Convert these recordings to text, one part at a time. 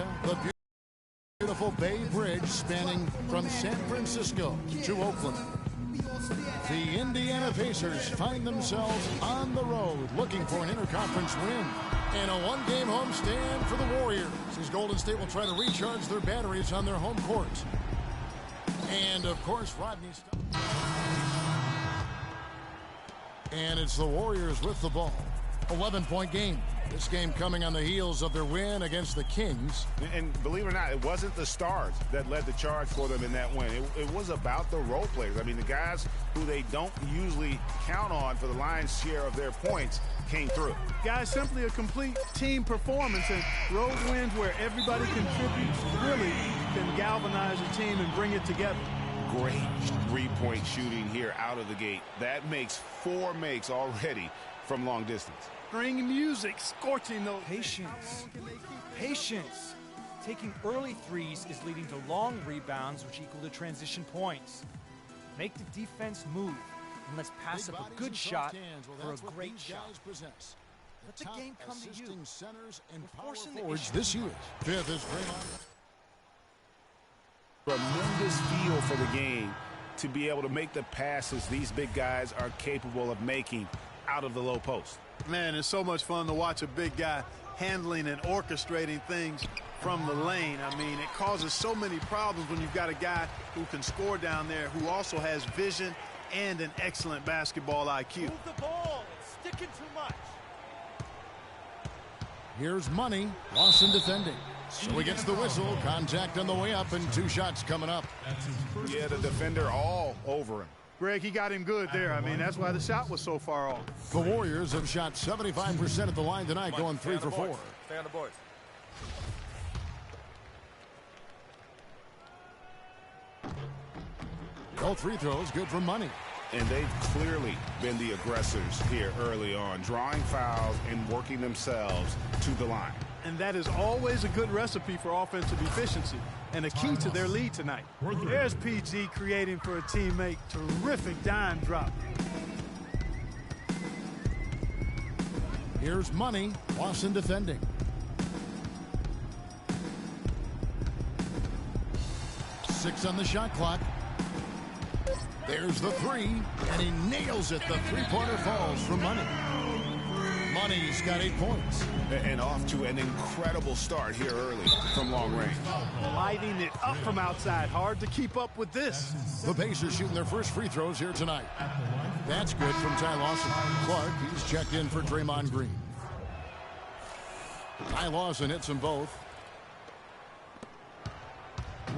California, the beautiful Bay Bridge spanning from San Francisco to Oakland. The Indiana Pacers find themselves on the road looking for an interconference win and a one-game homestand for the Warriors, as Golden State will try to recharge their batteries on their home court. And, of course, Rodney's... And it's the Warriors with the ball. 11-point game. This game coming on the heels of their win against the Kings. And believe it or not, it wasn't the stars that led the charge for them in that win. It was about the role players. I mean, the guys who they don't usually count on for the lion's share of their points came through. Guys, simply a complete team performance, and road wins where everybody contributes really can galvanize a team and bring it together. Great three-point shooting here out of the gate. That makes 4 makes already from long distance. String music, scorching those. Patience. Patience. Taking early threes is leading to long rebounds, which equal to transition points. Make the defense move, and let's pass up a good shot for a great shot. Let the game come to you. Centers and power forwards this year. Fifth is Draymond. Tremendous feel for the game to be able to make the passes these big guys are capable of making out of the low post. Man, it's so much fun to watch a big guy handling and orchestrating things from the lane. I mean, it causes so many problems when you've got a guy who can score down there, who also has vision and an excellent basketball IQ. Move the ball. It's sticking too much. Here's Money. Lawson defending. So he gets the whistle. Contact on the way up, and 2 shots coming up. Yeah, the defender all over him. Greg, he got him good there. I mean, that's why the shot was so far off. The Warriors have shot 75% at the line tonight, going 3 for 4. Stay on the board. Both free throws good for Money. And they've clearly been the aggressors here early on, drawing fouls and working themselves to the line. And that is always a good recipe for offensive efficiency and a key to their lead tonight. There's PG creating for a teammate. Terrific dime drop. Here's Money. Lawson defending. Six on the shot clock. There's the 3, and he nails it. The three-pointer falls for Money. Money's got 8 points. And off to an incredible start here early from long range. Lighting it up from outside. Hard to keep up with this. The Pacers shooting their first free throws here tonight. That's good from Ty Lawson. Clark, he's checked in for Draymond Green. Ty Lawson hits them both.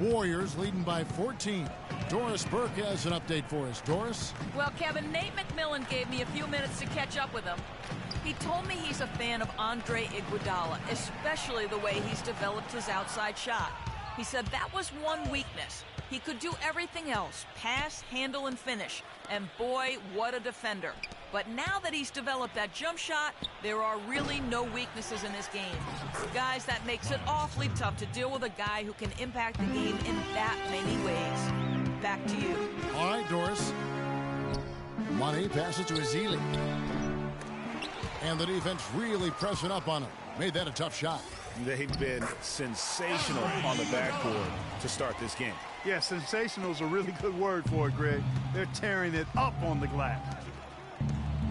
Warriors leading by 14. Doris Burke has an update for us. Doris? Well, Kevin, Nate McMillan gave me a few minutes to catch up with him. He told me he's a fan of Andre Iguodala, especially the way he's developed his outside shot. He said that was one weakness. He could do everything else, pass, handle, and finish. And boy, what a defender. But now that he's developed that jump shot, there are really no weaknesses in his game. Guys, that makes it awfully tough to deal with a guy who can impact the game in that many ways. Back to you. All right, Doris. Money passes to Ezeli. And the defense really pressing up on him. Made that a tough shot. They've been sensational on the backboard to start this game. Yeah, sensational is a really good word for it, Greg. They're tearing it up on the glass.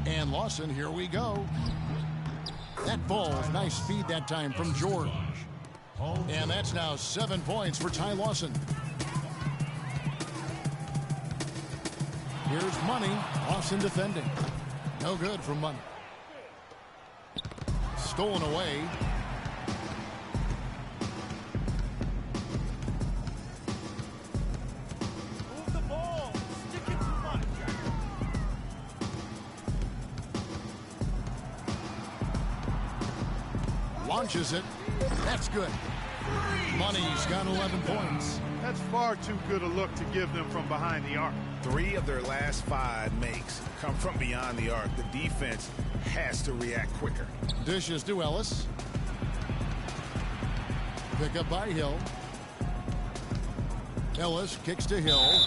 And Lawson, here we go. That falls. Nice speed that time from George. And that's now 7 points for Ty Lawson. Here's Money. Lawson defending. No good from Money. Stolen away. Move the ball. Sticking too much. Launches it. That's good. Money's got 11 points. That's far too good a look to give them from behind the arc. 3 of their last 5 makes come from beyond the arc. The defense has to react quicker. Dishes to Ellis. Pick up by Hill. Ellis kicks to Hill.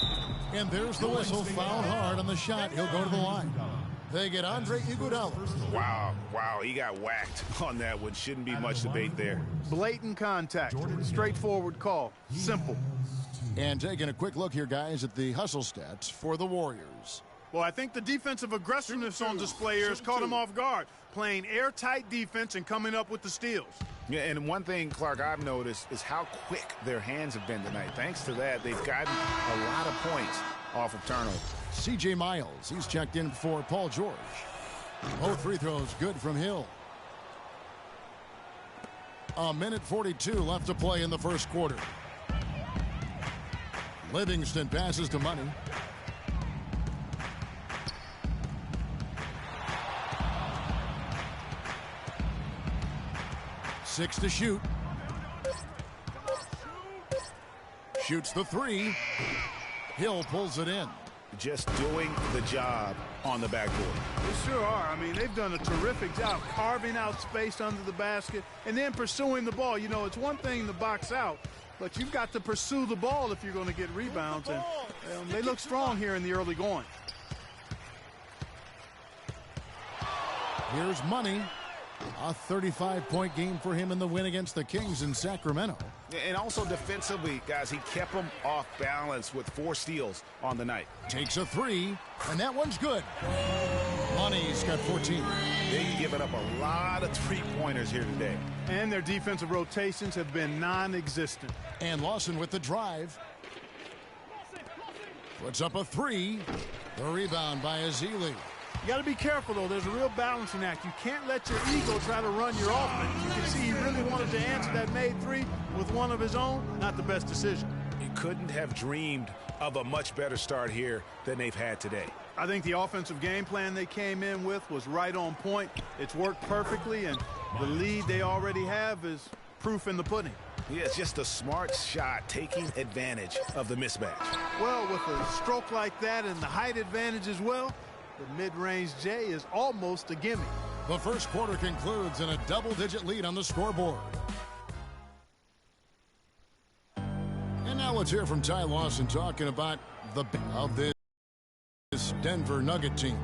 And there's the whistle. Foul hard on the shot. He'll go to the line. They get Andre Iguodala. Wow, he got whacked on that one. Shouldn't be much debate there. Blatant contact. Straightforward call. Simple. And taking a quick look here, guys, at the hustle stats for the Warriors. Well, I think the defensive aggressiveness on display here has caught him off guard. Playing airtight defense and coming up with the steals. Yeah, and one thing, Clark, I've noticed is how quick their hands have been tonight. Thanks to that, they've gotten a lot of points off of turnovers. C.J. Miles, he's checked in for Paul George. Both free throws good from Hill. A minute 42 left to play in the first quarter. Livingston passes to Money. Six to shoot. Shoots the three. Hill pulls it in. Just doing the job on the backboard. They sure are. I mean, they've done a terrific job carving out space under the basket and then pursuing the ball. You know, it's one thing to box out, but you've got to pursue the ball if you're going to get rebounds. And they look strong here in the early going. Here's Money. A 35-point game for him in the win against the Kings in Sacramento. And also defensively, guys, he kept them off balance with 4 steals on the night. Takes a three, and that one's good. Money's got 14. They've given up a lot of three-pointers here today. And their defensive rotations have been non-existent. And Lawson with the drive. Puts up a three. The rebound by Ezeli. You got to be careful, though. There's a real balancing act. You can't let your ego try to run your offense. You can see he really wanted to answer that made three with one of his own. Not the best decision. He couldn't have dreamed of a much better start here than they've had today. I think the offensive game plan they came in with was right on point. It's worked perfectly, and the lead they already have is proof in the pudding. Yeah, it's just a smart shot taking advantage of the mismatch. Well, with a stroke like that and the height advantage as well, the mid-range J is almost a gimme. The first quarter concludes in a double-digit lead on the scoreboard. And now let's hear from Ty Lawson talking about the of this Denver Nugget team.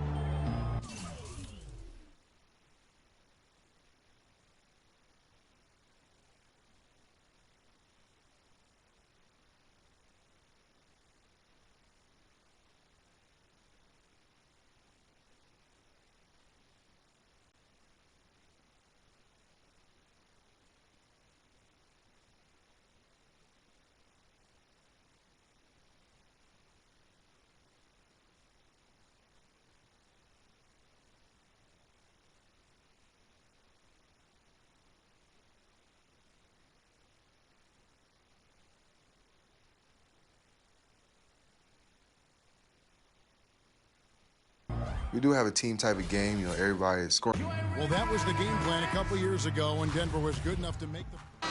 We do have a team type of game. You know, everybody is scoring. Well, that was the game plan a couple years ago when Denver was good enough to make the...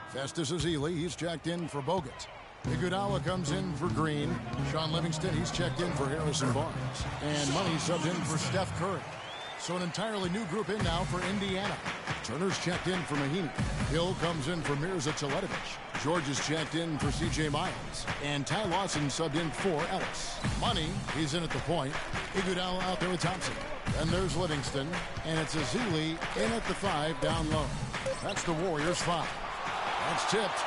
Festus Ezeli, he's checked in for Bogut. Iguodala comes in for Green. Sean Livingston, he's checked in for Harrison Barnes. And Money subbed in for Steph Curry. So an entirely new group in now for Indiana. Turner's checked in for Mahinmi. Hill comes in for Mirza Teletovic. George is checked in for C.J. Miles. And Ty Lawson subbed in for Ellis. Money, he's in at the point. Iguodala out there with Thompson. And there's Livingston. And it's Ezeli in at the 5 down low. That's the Warriors' 5. That's tipped.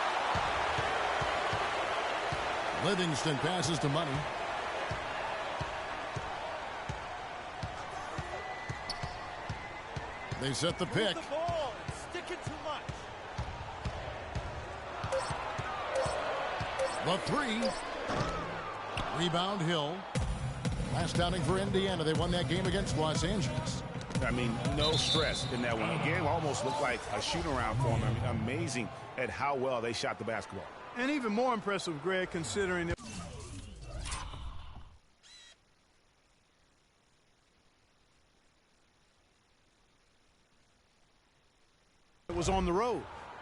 Livingston passes to Money. They set the pick. The three. Rebound Hill. Last outing for Indiana. They won that game against Los Angeles. I mean, no stress in that one. The game almost looked like a shoot-around for them. I mean, amazing at how well they shot the basketball. And even more impressive, Greg, considering it was on the road.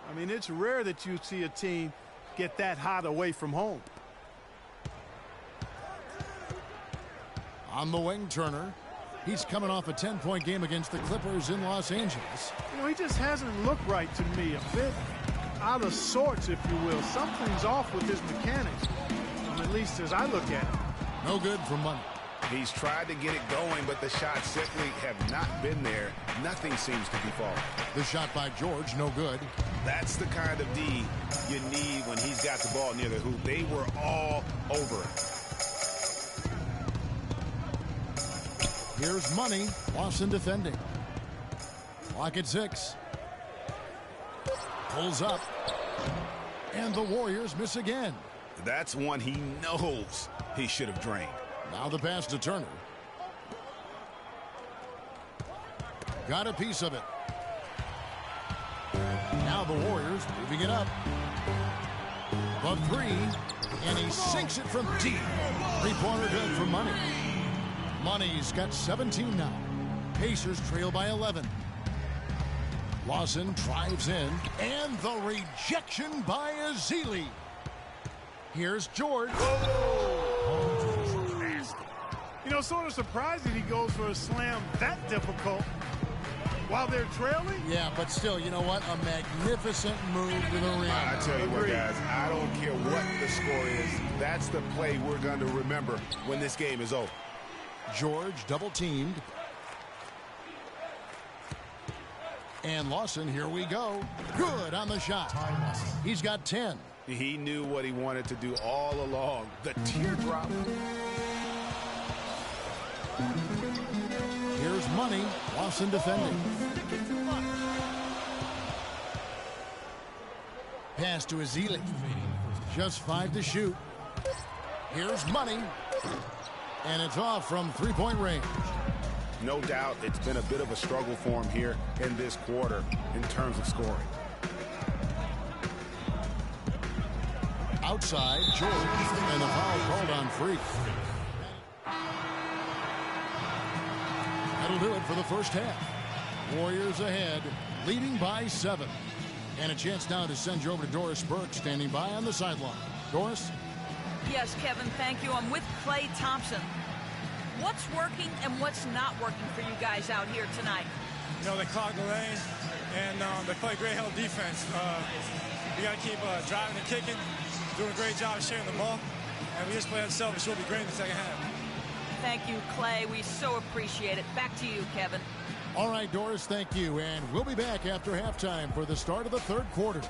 I mean, it's rare that you see a team get that hot away from home. On the wing, Turner. He's coming off a 10-point game against the Clippers in Los Angeles. You know, he just hasn't looked right to me. A bit out of sorts, if you will. Something's off with his mechanics, at least as I look at it. No good for Money. He's tried to get it going, but the shots simply have not been there. Nothing seems to be falling. The shot by George, no good. That's the kind of D you need when he's got the ball near the hoop. They were all over it. Here's Money. Lawson defending. Clock at 6. Pulls up. And the Warriors miss again. That's one he knows he should have drained. Now the pass to Turner. Got a piece of it. Now the Warriors moving it up. The 3. And he sinks it from deep. Three-pointer good for Money. Money's got 17 now. Pacers trail by 11. Lawson drives in. And the rejection by Ezeli. Here's George. You know, sort of surprising he goes for a slam that difficult while they're trailing. Yeah, but still, you know what? A magnificent move to the rim. I tell you what, guys, I don't care what the score is. That's the play we're going to remember when this game is over. George double-teamed. And Lawson, here we go. Good on the shot. He's got 10. He knew what he wanted to do all along. The teardrop. Here's Money. Lawson defending. Pass to Ezeli. Just 5 to shoot. Here's Money. And it's off from three-point range. No doubt it's been a bit of a struggle for him here in this quarter in terms of scoring. Outside, George, and the foul called on Freak. That'll do it for the first half. Warriors ahead, leading by 7. And a chance now to send you over to Doris Burke, standing by on the sideline. Doris? Yes, Kevin, thank you. I'm with Klay Thompson. What's working and what's not working for you guys out here tonight? You know, they clog the lane, and they play great hell defense. We got to keep driving and kicking, doing a great job sharing the ball, and we just play unselfish. We'll be great in the second half. Thank you, Klay. We so appreciate it. Back to you, Kevin. All right, Doris, thank you. And we'll be back after halftime for the start of the third quarter.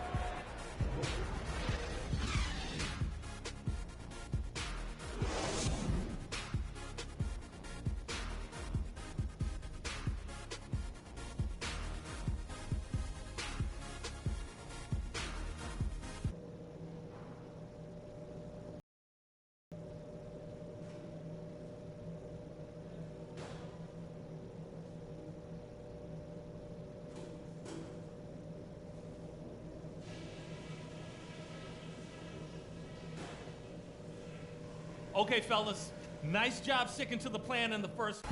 Okay, fellas, nice job sticking to the plan in the first.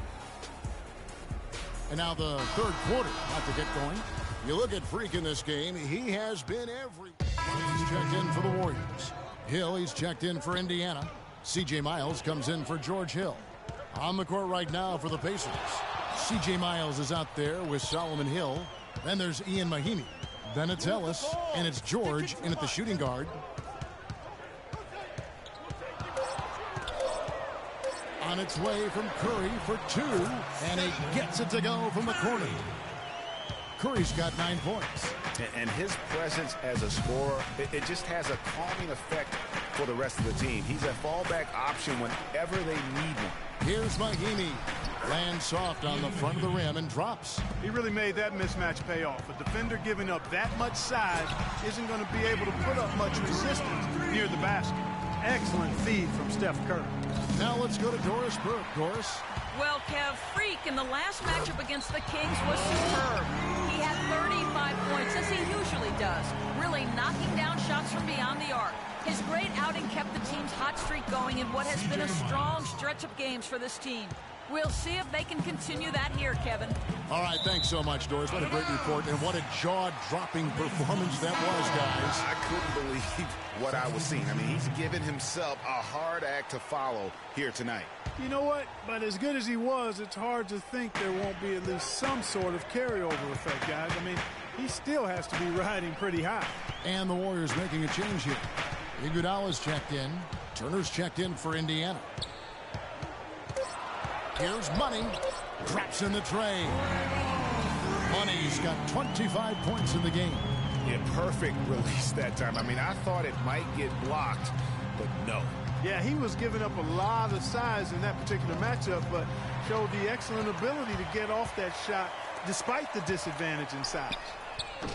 And now the third quarter about to get going. You look at Freak in this game, he has been every. He's checked in for the Warriors. Hill, he's checked in for Indiana. C.J. Miles comes in for George Hill. On the court right now for the Pacers. C.J. Miles is out there with Solomon Hill. Then there's Ian Mahinmi. Then it's Ellis, and it's George in at the shooting guard. On its way from Curry for 2, and he gets it to go from the corner. Curry's got 9 points. And his presence as a scorer, it just has a calming effect for the rest of the team. He's a fallback option whenever they need one. Here's Mahinmi. Lands soft on the front of the rim and drops. He really made that mismatch pay off. A defender giving up that much size isn't going to be able to put up much resistance near the basket. Excellent feed from Steph Curry. Now let's go to Doris Burke. Doris? Well, Kev, Freak in the last matchup against the Kings was superb. He had 35 points, as he usually does, really knocking down shots from beyond the arc. His great outing kept the team's hot streak going in what has been a strong stretch of games for this team. We'll see if they can continue that here, Kevin. All right, thanks so much, Doris. What a great report, and what a jaw-dropping performance that was, guys. I couldn't believe what I was seeing. I mean, he's given himself a hard act to follow here tonight. You know what? But as good as he was, it's hard to think there won't be at least some sort of carryover effect, guys. I mean, he still has to be riding pretty high. And the Warriors making a change here. Iguodala's checked in. Turner's checked in for Indiana. Here's Money. Drops in the tray. Money's got 25 points in the game. Yeah, perfect release that time. I mean, I thought it might get blocked, but no. Yeah, he was giving up a lot of size in that particular matchup, but showed the excellent ability to get off that shot despite the disadvantage in size.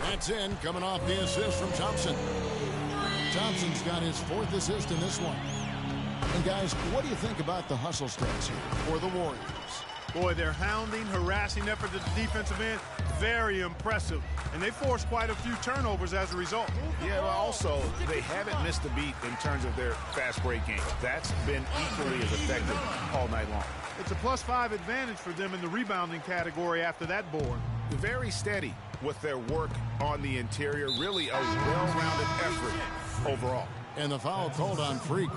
That's in, coming off the assist from Thompson. Thompson's got his 4th assist in this one. And guys, what do you think about the hustle stats here for the Warriors? Boy, their hounding, harassing effort at the defensive end, very impressive. And they forced quite a few turnovers as a result. Yeah, well, also, they haven't missed a beat in terms of their fast break game. That's been equally as effective all night long. It's a +5 advantage for them in the rebounding category after that board. Very steady with their work on the interior. Really a well-rounded effort overall. And the foul called on Freak.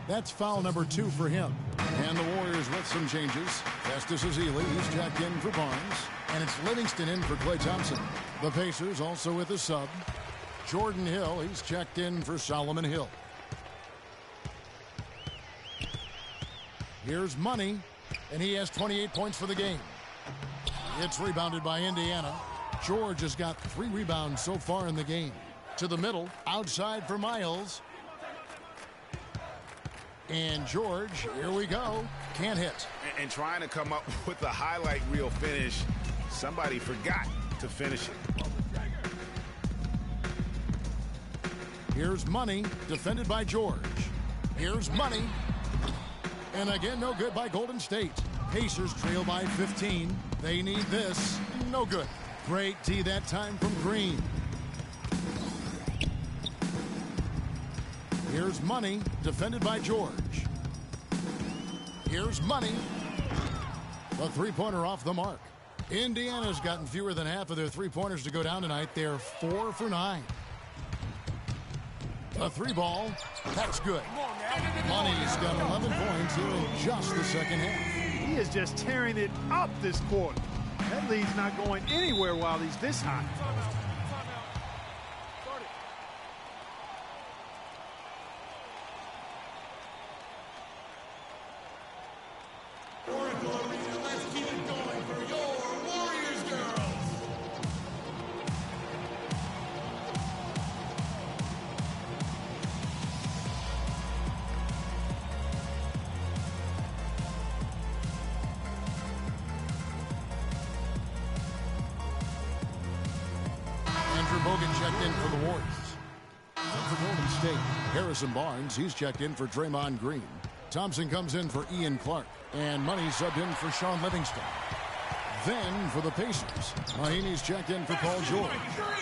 That's foul number 2 for him. And the Warriors with some changes. Festus Ezeli, he's checked in for Barnes. And it's Livingston in for Klay Thompson. The Pacers also with a sub. Jordan Hill, he's checked in for Solomon Hill. Here's Money, and he has 28 points for the game. It's rebounded by Indiana. George has got 3 rebounds so far in the game. To the middle, outside for Miles. And George, here we go, can't hit. And trying to come up with a highlight reel finish, somebody forgot to finish it. Here's Money, defended by George. Here's Money. And again, no good by Golden State. Pacers trail by 15. They need this. No good. Great D that time from Green. Here's Money, defended by George. Here's Money. The three-pointer off the mark. Indiana's gotten fewer than half of their three-pointers to go down tonight. They're 4 for 9. A 3-ball. That's good. Money's got 11 points here in just the second half. He is just tearing it up this quarter. That lead's not going anywhere while he's this hot. Let's keep it going for your Warriors girls. Andrew Bogut checked in for the Warriors. And for Golden State, Harrison Barnes, he's checked in for Draymond Green. Thompson comes in for Ian Clark. And Money subbed in for Sean Livingston. Then for the Pacers, Mahinmi's checked in for Paul George.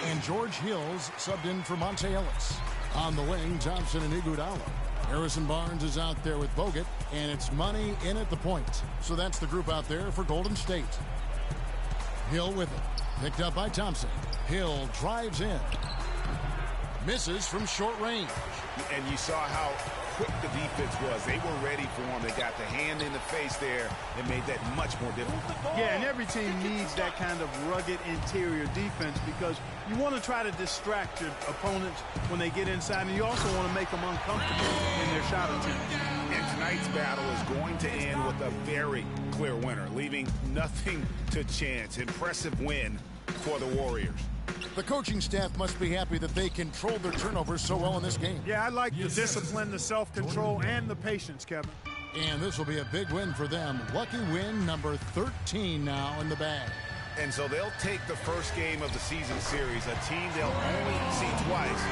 And George Hill's subbed in for Monte Ellis. On the wing, Thompson and Iguodala. Harrison Barnes is out there with Bogut. And it's Money in at the point. So that's the group out there for Golden State. Hill with it. Picked up by Thompson. Hill drives in. Misses from short range. And you saw how quick the defense was. They were ready for him. They got the hand in the face there and made that much more difficult. Yeah, and every team needs that kind of rugged interior defense because you want to try to distract your opponents when they get inside, and you also want to make them uncomfortable in their shot attempts. And tonight's battle is going to end with a very clear winner, leaving nothing to chance. Impressive win for the Warriors. The coaching staff must be happy that they controlled their turnovers so well in this game. Yeah, I like the discipline, the self-control, and the patience, Kevin. And this will be a big win for them. Lucky win number 13 now in the bag. And so they'll take the first game of the season series, a team they'll only see twice.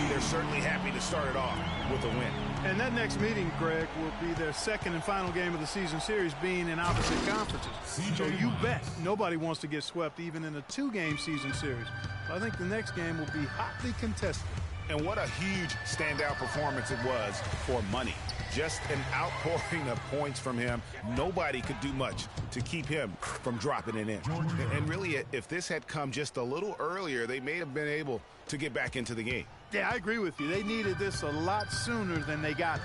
They're certainly happy to start it off with a win. And that next meeting, Greg, will be their second and final game of the season series, being in opposite conferences. So you bet nobody wants to get swept even in a 2-game season series. So I think the next game will be hotly contested. And what a huge standout performance it was for Money. Just an outpouring of points from him. Nobody could do much to keep him from dropping it in. And really, if this had come just a little earlier, they may have been able to get back into the game. Yeah, I agree with you. They needed this a lot sooner than they got it.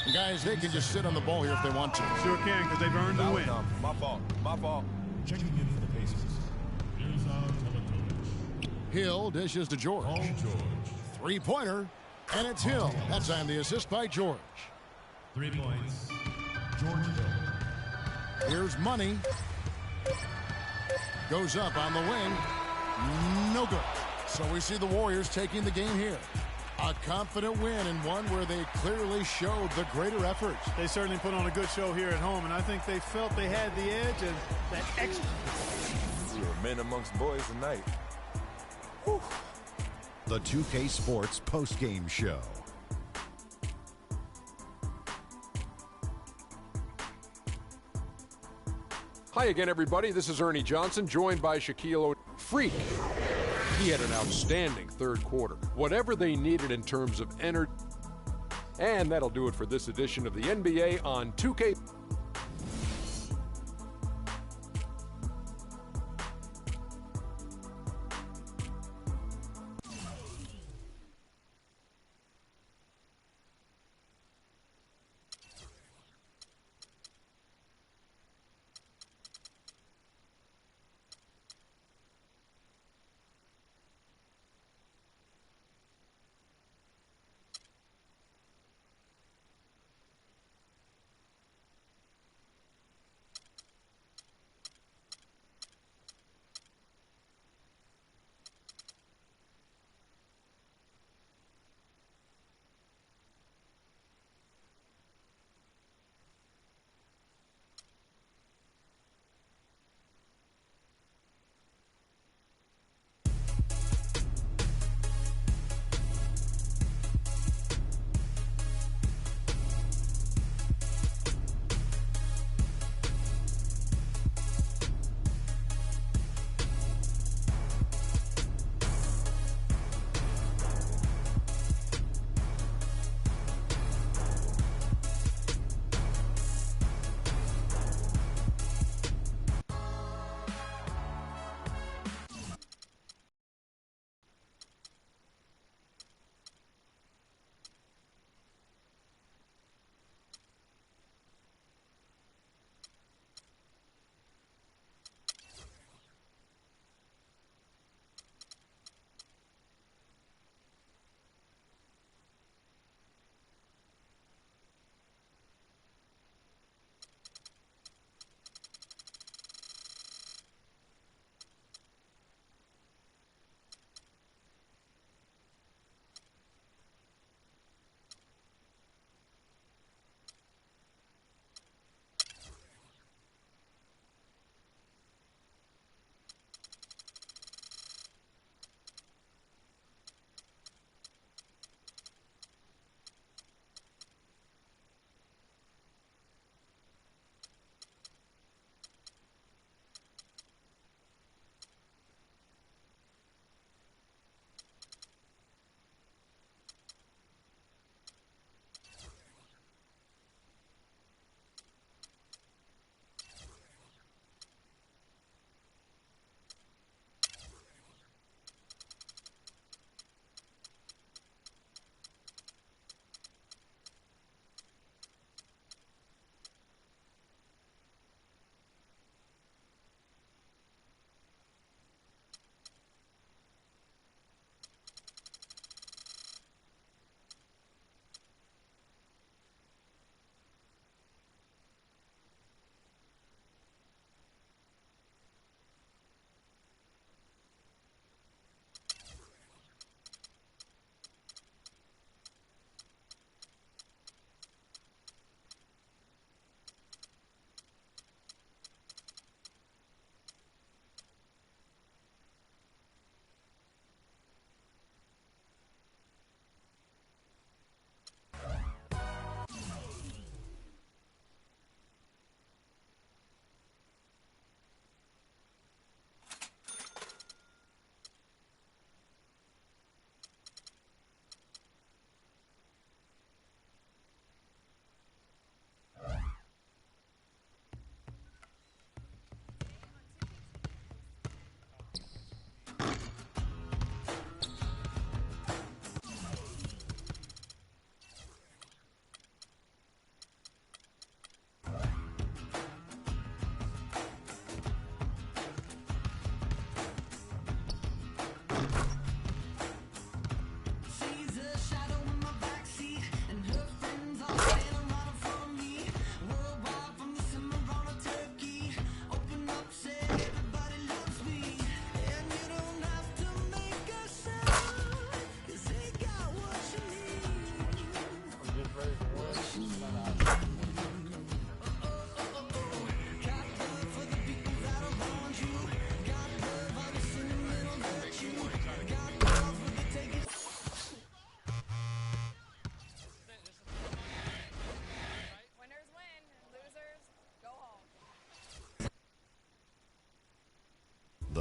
And guys, they can just sit on the ball here if they want to. Sure can, because they've earned the win. My fault. My fault. Checking in for the Pacers. Here's our telecoach. Hill dishes to George. Paul George. Three-pointer, and it's Hill. That time the assist by George. 3 points. George Hill. Here's Money. Goes up on the wing. No good. So we see the Warriors taking the game here. A confident win and one where they clearly showed the greater effort. They certainly put on a good show here at home, and I think they felt they had the edge and that extra. We were men amongst boys tonight. Whew. The 2K Sports postgame show. Hi again, everybody. This is Ernie Johnson, joined by Shaquille Freak. He had an outstanding third quarter. Whatever they needed in terms of energy. And that'll do it for this edition of the NBA on 2K.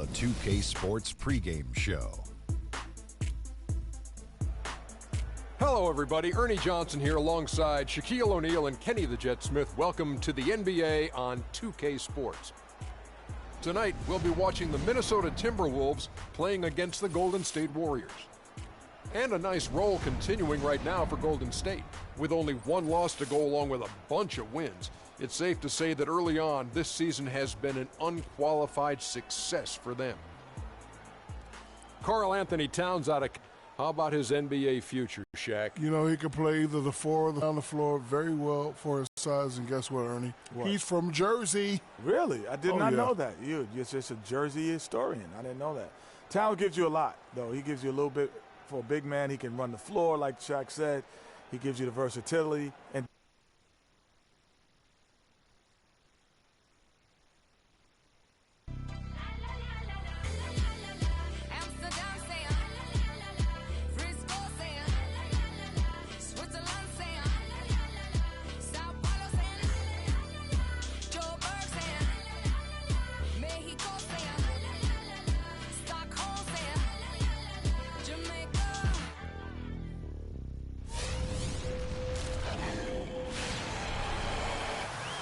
The 2K Sports pregame show. Hello, everybody. Ernie Johnson here alongside Shaquille O'Neal and Kenny the Jet Smith. Welcome to the NBA on 2K Sports. Tonight, we'll be watching the Minnesota Timberwolves playing against the Golden State Warriors. And a nice roll continuing right now for Golden State. With only one loss to go along with a bunch of wins, it's safe to say that early on, this season has been an unqualified success for them. Karl Anthony Towns out of... How about his NBA future, Shaq? You know, he can play either the 4 or the on the floor very well for his size. And guess what, Ernie? What? He's from Jersey. Really? I did not know that. You're just a Jersey historian. I didn't know that. Towns gives you a lot, though. He gives you a little bit for a big man. He can run the floor, like Shaq said. He gives you the versatility. And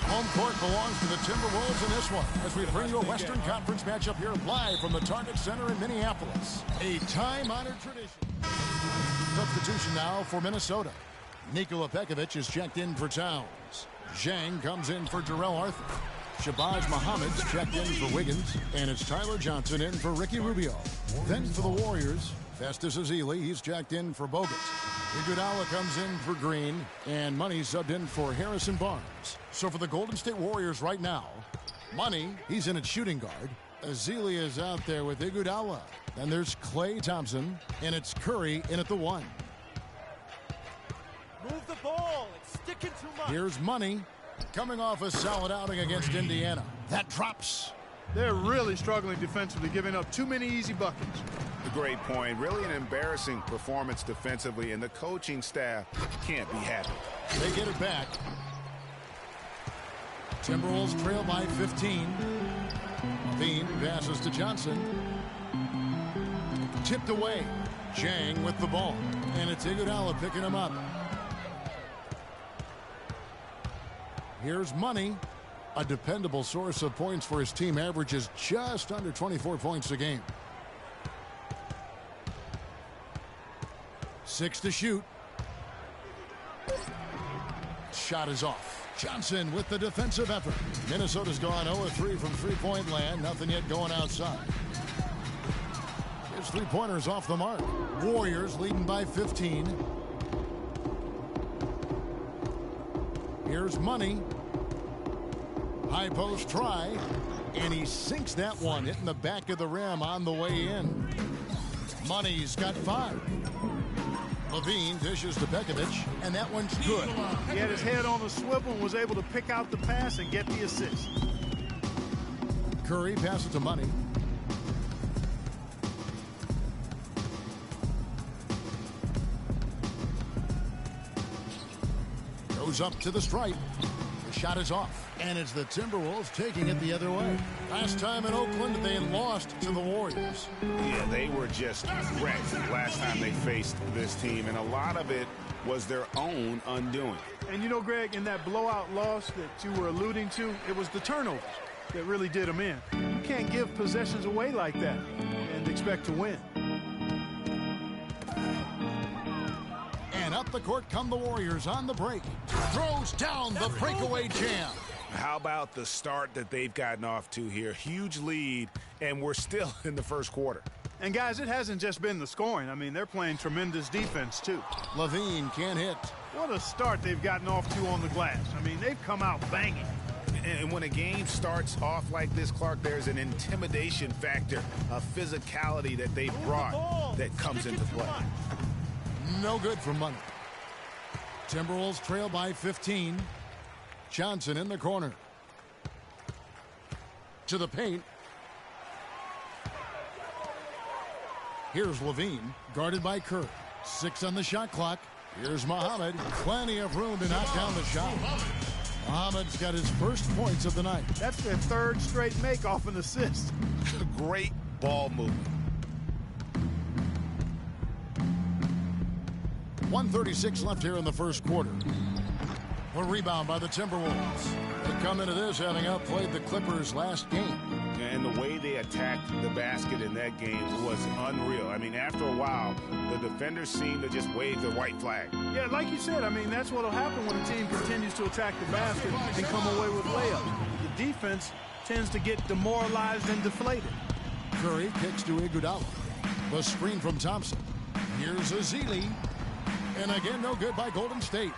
Home court belongs to the Timberwolves in this one as we bring you a Western Conference matchup here live from the Target Center in Minneapolis. A time-honored tradition. Substitution now for Minnesota. Nikola Pekovic is checked in for Towns. Zhang comes in for Jarrell Arthur. Shabazz Muhammad's checked in for Wiggins. And it's Tyler Johnson in for Ricky Rubio. Then for the Warriors, Festus Ezeli, he's checked in for Bogut. Iguodala comes in for Green, and Money subbed in for Harrison Barnes. So for the Golden State Warriors right now, Money, he's in at shooting guard. Ezeli is out there with Iguodala. Then there's Klay Thompson, and it's Curry in at the 1. Move the ball. It's sticking too much. Here's Money, coming off a solid outing against Indiana. That drops. They're really struggling defensively, giving up too many easy buckets. A great point. Really an embarrassing performance defensively, and the coaching staff can't be happy. They get it back. Timberwolves trail by 15. Bean passes to Johnson. Tipped away. Zhang with the ball. And it's Iguodala picking him up. Here's Money. A dependable source of points for his team, averages just under 24 points a game. 6 to shoot. Shot is off. Johnson with the defensive effort. Minnesota's gone 0-3 from three-point land. Nothing yet going outside. His three-pointer's off the mark. Warriors leading by 15. Here's Money. High post try, and he sinks that one, hitting the back of the rim on the way in. Money's got 5. Levine dishes to Pekovic, and that one's good. He had his head on a swivel and was able to pick out the pass and get the assist. Curry passes to Money. Goes up to the stripe. The shot is off. And it's the Timberwolves taking it the other way. Last time in Oakland, they lost to the Warriors. Yeah, they were just wrecked last time they faced this team, and a lot of it was their own undoing. And you know, Greg, in that blowout loss that you were alluding to, it was the turnovers that really did them in. You can't give possessions away like that and expect to win. And up the court come the Warriors on the break. Throws down the breakaway jam. How about the start that they've gotten off to here? Huge lead, and we're still in the first quarter. And, guys, it hasn't just been the scoring. I mean, they're playing tremendous defense, too. Levine can't hit. What a start they've gotten off to on the glass. I mean, they've come out banging. And when a game starts off like this, Clark, there's an intimidation factor, a physicality that they brought that comes into play. No good for Money. Timberwolves trail by 15. Johnson in the corner. To the paint. Here's Levine, guarded by Curry. 6 on the shot clock. Here's Muhammad. Plenty of room to knock down the shot. Muhammad's got his first points of the night. That's their 3rd straight make off an assist. Great ball movement. 1:36 left here in the first quarter. A rebound by the Timberwolves. They come into this having outplayed the Clippers last game. And the way they attacked the basket in that game was unreal. I mean, after a while, the defenders seemed to just wave the white flag. Yeah, like you said, I mean, that's what will happen when a team continues to attack the basket and come away with layups. The defense tends to get demoralized and deflated. Curry kicks to Iguodala. The screen from Thompson. Here's Ezeli. And again, no good by Golden State.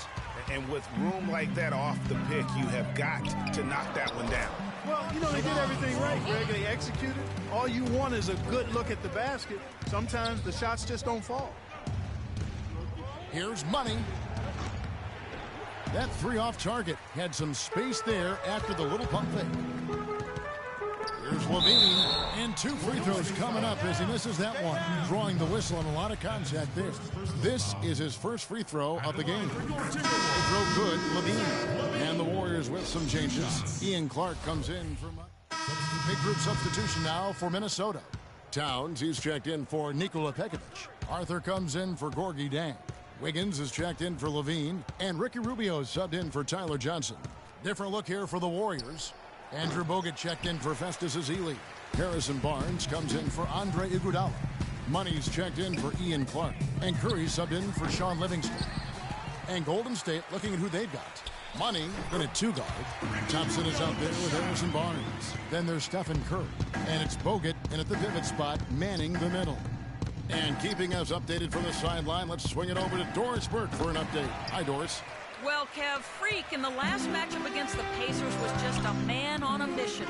And with room like that off the pick, you have got to knock that one down. Well, you know, they did everything right, Greg. They executed. All you want is a good look at the basket. Sometimes the shots just don't fall. Here's Money. That three off target. Had some space there after the little pump fake. Here's Levine. And 2 free throws coming up as he misses that one. Drawing the whistle and a lot of contact there. This is his first free throw of the game. Free throw good, Levine. And the Warriors with some changes. Ian Clark comes in from a big group substitution now for Minnesota. Towns, he's checked in for Nikola Pekovic. Arthur comes in for Gorgie Dang. Wiggins is checked in for Levine. And Ricky Rubio is subbed in for Tyler Johnson. Different look here for the Warriors. Andrew Bogut checked in for Festus Ezeli. Harrison Barnes comes in for Andre Iguodala. Money's checked in for Ian Clark. And Curry subbed in for Sean Livingston. And Golden State looking at who they've got. Money in at 2 guard. Thompson is out there with Harrison Barnes. Then there's Stephen Curry. And it's Bogut in at the pivot spot, manning the middle. And keeping us updated from the sideline, let's swing it over to Doris Burke for an update. Hi, Doris. Well, Kev, Freak in the last matchup against the Pacers was just a man on a mission.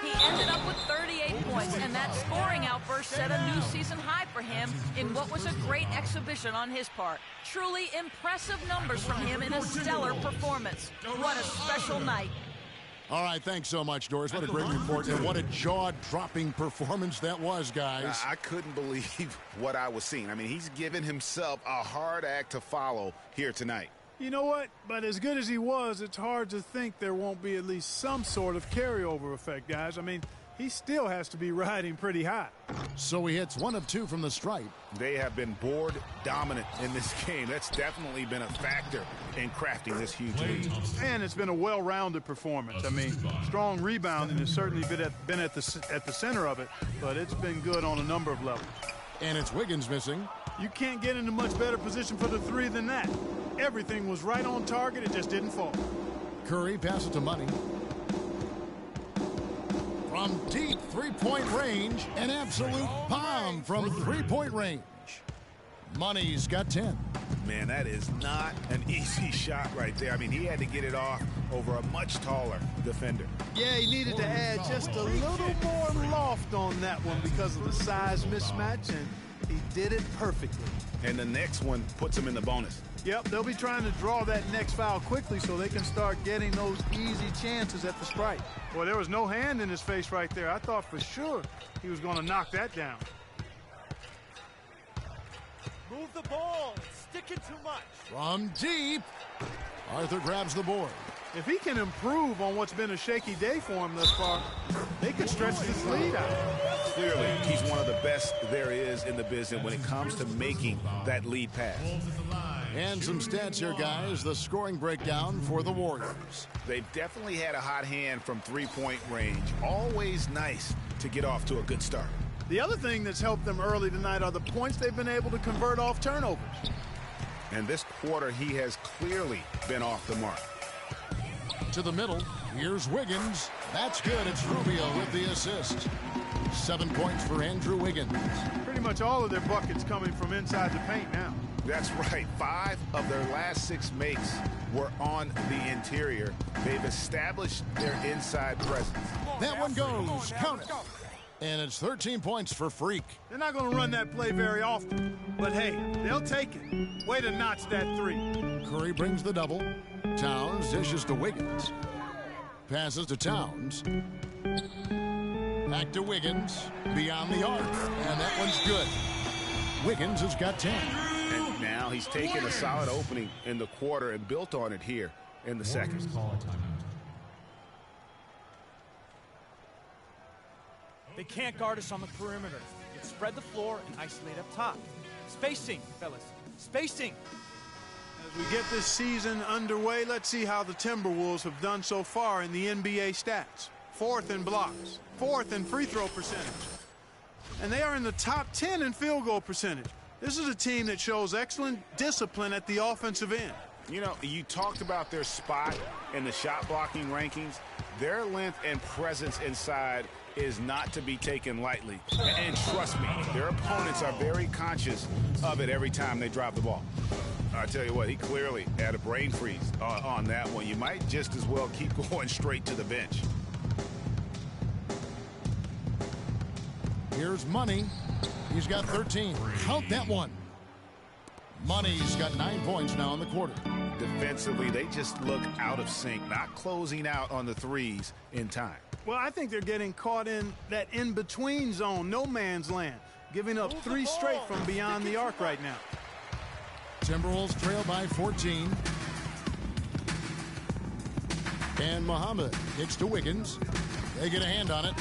He ended up with 38 points, and that scoring outburst set a new season high for him in what was a great exhibition on his part. Truly impressive numbers from him in a stellar performance. What a special night. All right, thanks so much, Doris. What a great report, and what a jaw-dropping performance that was, guys. I couldn't believe what I was seeing. I mean, he's given himself a hard act to follow here tonight. You know what? But as good as he was, it's hard to think there won't be at least some sort of carryover effect, guys. I mean, he still has to be riding pretty high. So he hits 1 of 2 from the stripe. They have been board dominant in this game. That's definitely been a factor in crafting this huge lead. And it's been a well-rounded performance. I mean, strong rebounding has certainly been at the center of it, but it's been good on a number of levels. And it's Wiggins missing. You can't get in a much better position for the 3 than that. Everything was right on target. It just didn't fall. Curry passes to Money. From deep three-point range, an absolute bomb from three-point range. Money's got 10. Man, that is not an easy shot right there. I mean, he had to get it off over a much taller defender. Yeah, he needed to add just a little more loft on that one because of the size mismatch, and he did it perfectly. And the next one puts him in the bonus. Yep, they'll be trying to draw that next foul quickly so they can start getting those easy chances at the stripe. Boy, there was no hand in his face right there. I thought for sure he was going to knock that down. Move the ball. It's sticking too much. From deep, Arthur grabs the board. If he can improve on what's been a shaky day for him thus far, they could stretch this lead out. Clearly, he's one of the best there is in the business when it comes to making that lead pass. And some stats here, guys. The scoring breakdown for the Warriors. They've definitely had a hot hand from three-point range. Always nice to get off to a good start. The other thing that's helped them early tonight are the points they've been able to convert off turnovers. And this quarter, he has clearly been off the mark. To the middle, here's Wiggins. That's good. It's Rubio with the assist. 7 points for Andrew Wiggins. Pretty much all of their buckets coming from inside the paint now. That's right. 5 of their last 6 makes were on the interior. They've established their inside presence. That one goes. Count it. And it's 13 points for Freak. They're not going to run that play very often. But, hey, they'll take it. Way to notch that 3. Curry brings the double. Towns dishes to Wiggins. Passes to Towns. Back to Wiggins. Beyond the arc. And that one's good. Wiggins has got 10. And now he's taken a solid opening in the quarter and built on it here in the second. They can't guard us on the perimeter. Let's spread the floor and isolate up top. Spacing, fellas. Spacing. As we get this season underway, let's see how the Timberwolves have done so far in the NBA stats. 4th in blocks, 4th in free throw percentage. And they are in the top 10 in field goal percentage. This is a team that shows excellent discipline at the offensive end. You know, you talked about their spot in the shot blocking rankings. Their length and presence inside is not to be taken lightly. And trust me, their opponents are very conscious of it every time they drop the ball. I tell you what, he clearly had a brain freeze on that one. You might just as well keep going straight to the bench. Here's Money. He's got 13. Count that one. Money's got 9 points now in the quarter. Defensively, they just look out of sync, not closing out on the threes in time. Well, I think they're getting caught in that in-between zone, no man's land, giving up 3 straight from beyond the arc right now. Timberwolves trail by 14. And Muhammad kicks to Wiggins. They get a hand on it.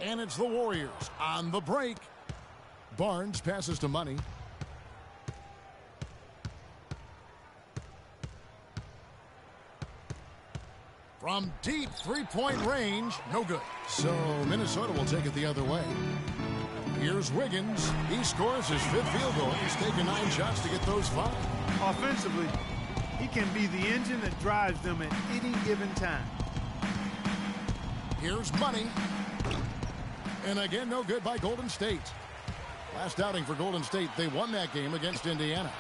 And it's the Warriors on the break. Barnes passes to Money. From deep three-point range, no good. So Minnesota will take it the other way. Here's Wiggins. He scores his 5th field goal. He's taken 9 shots to get those 5. Offensively, he can be the engine that drives them at any given time. Here's Money. And again, no good by Golden State. Last outing for Golden State, they won that game against Indiana.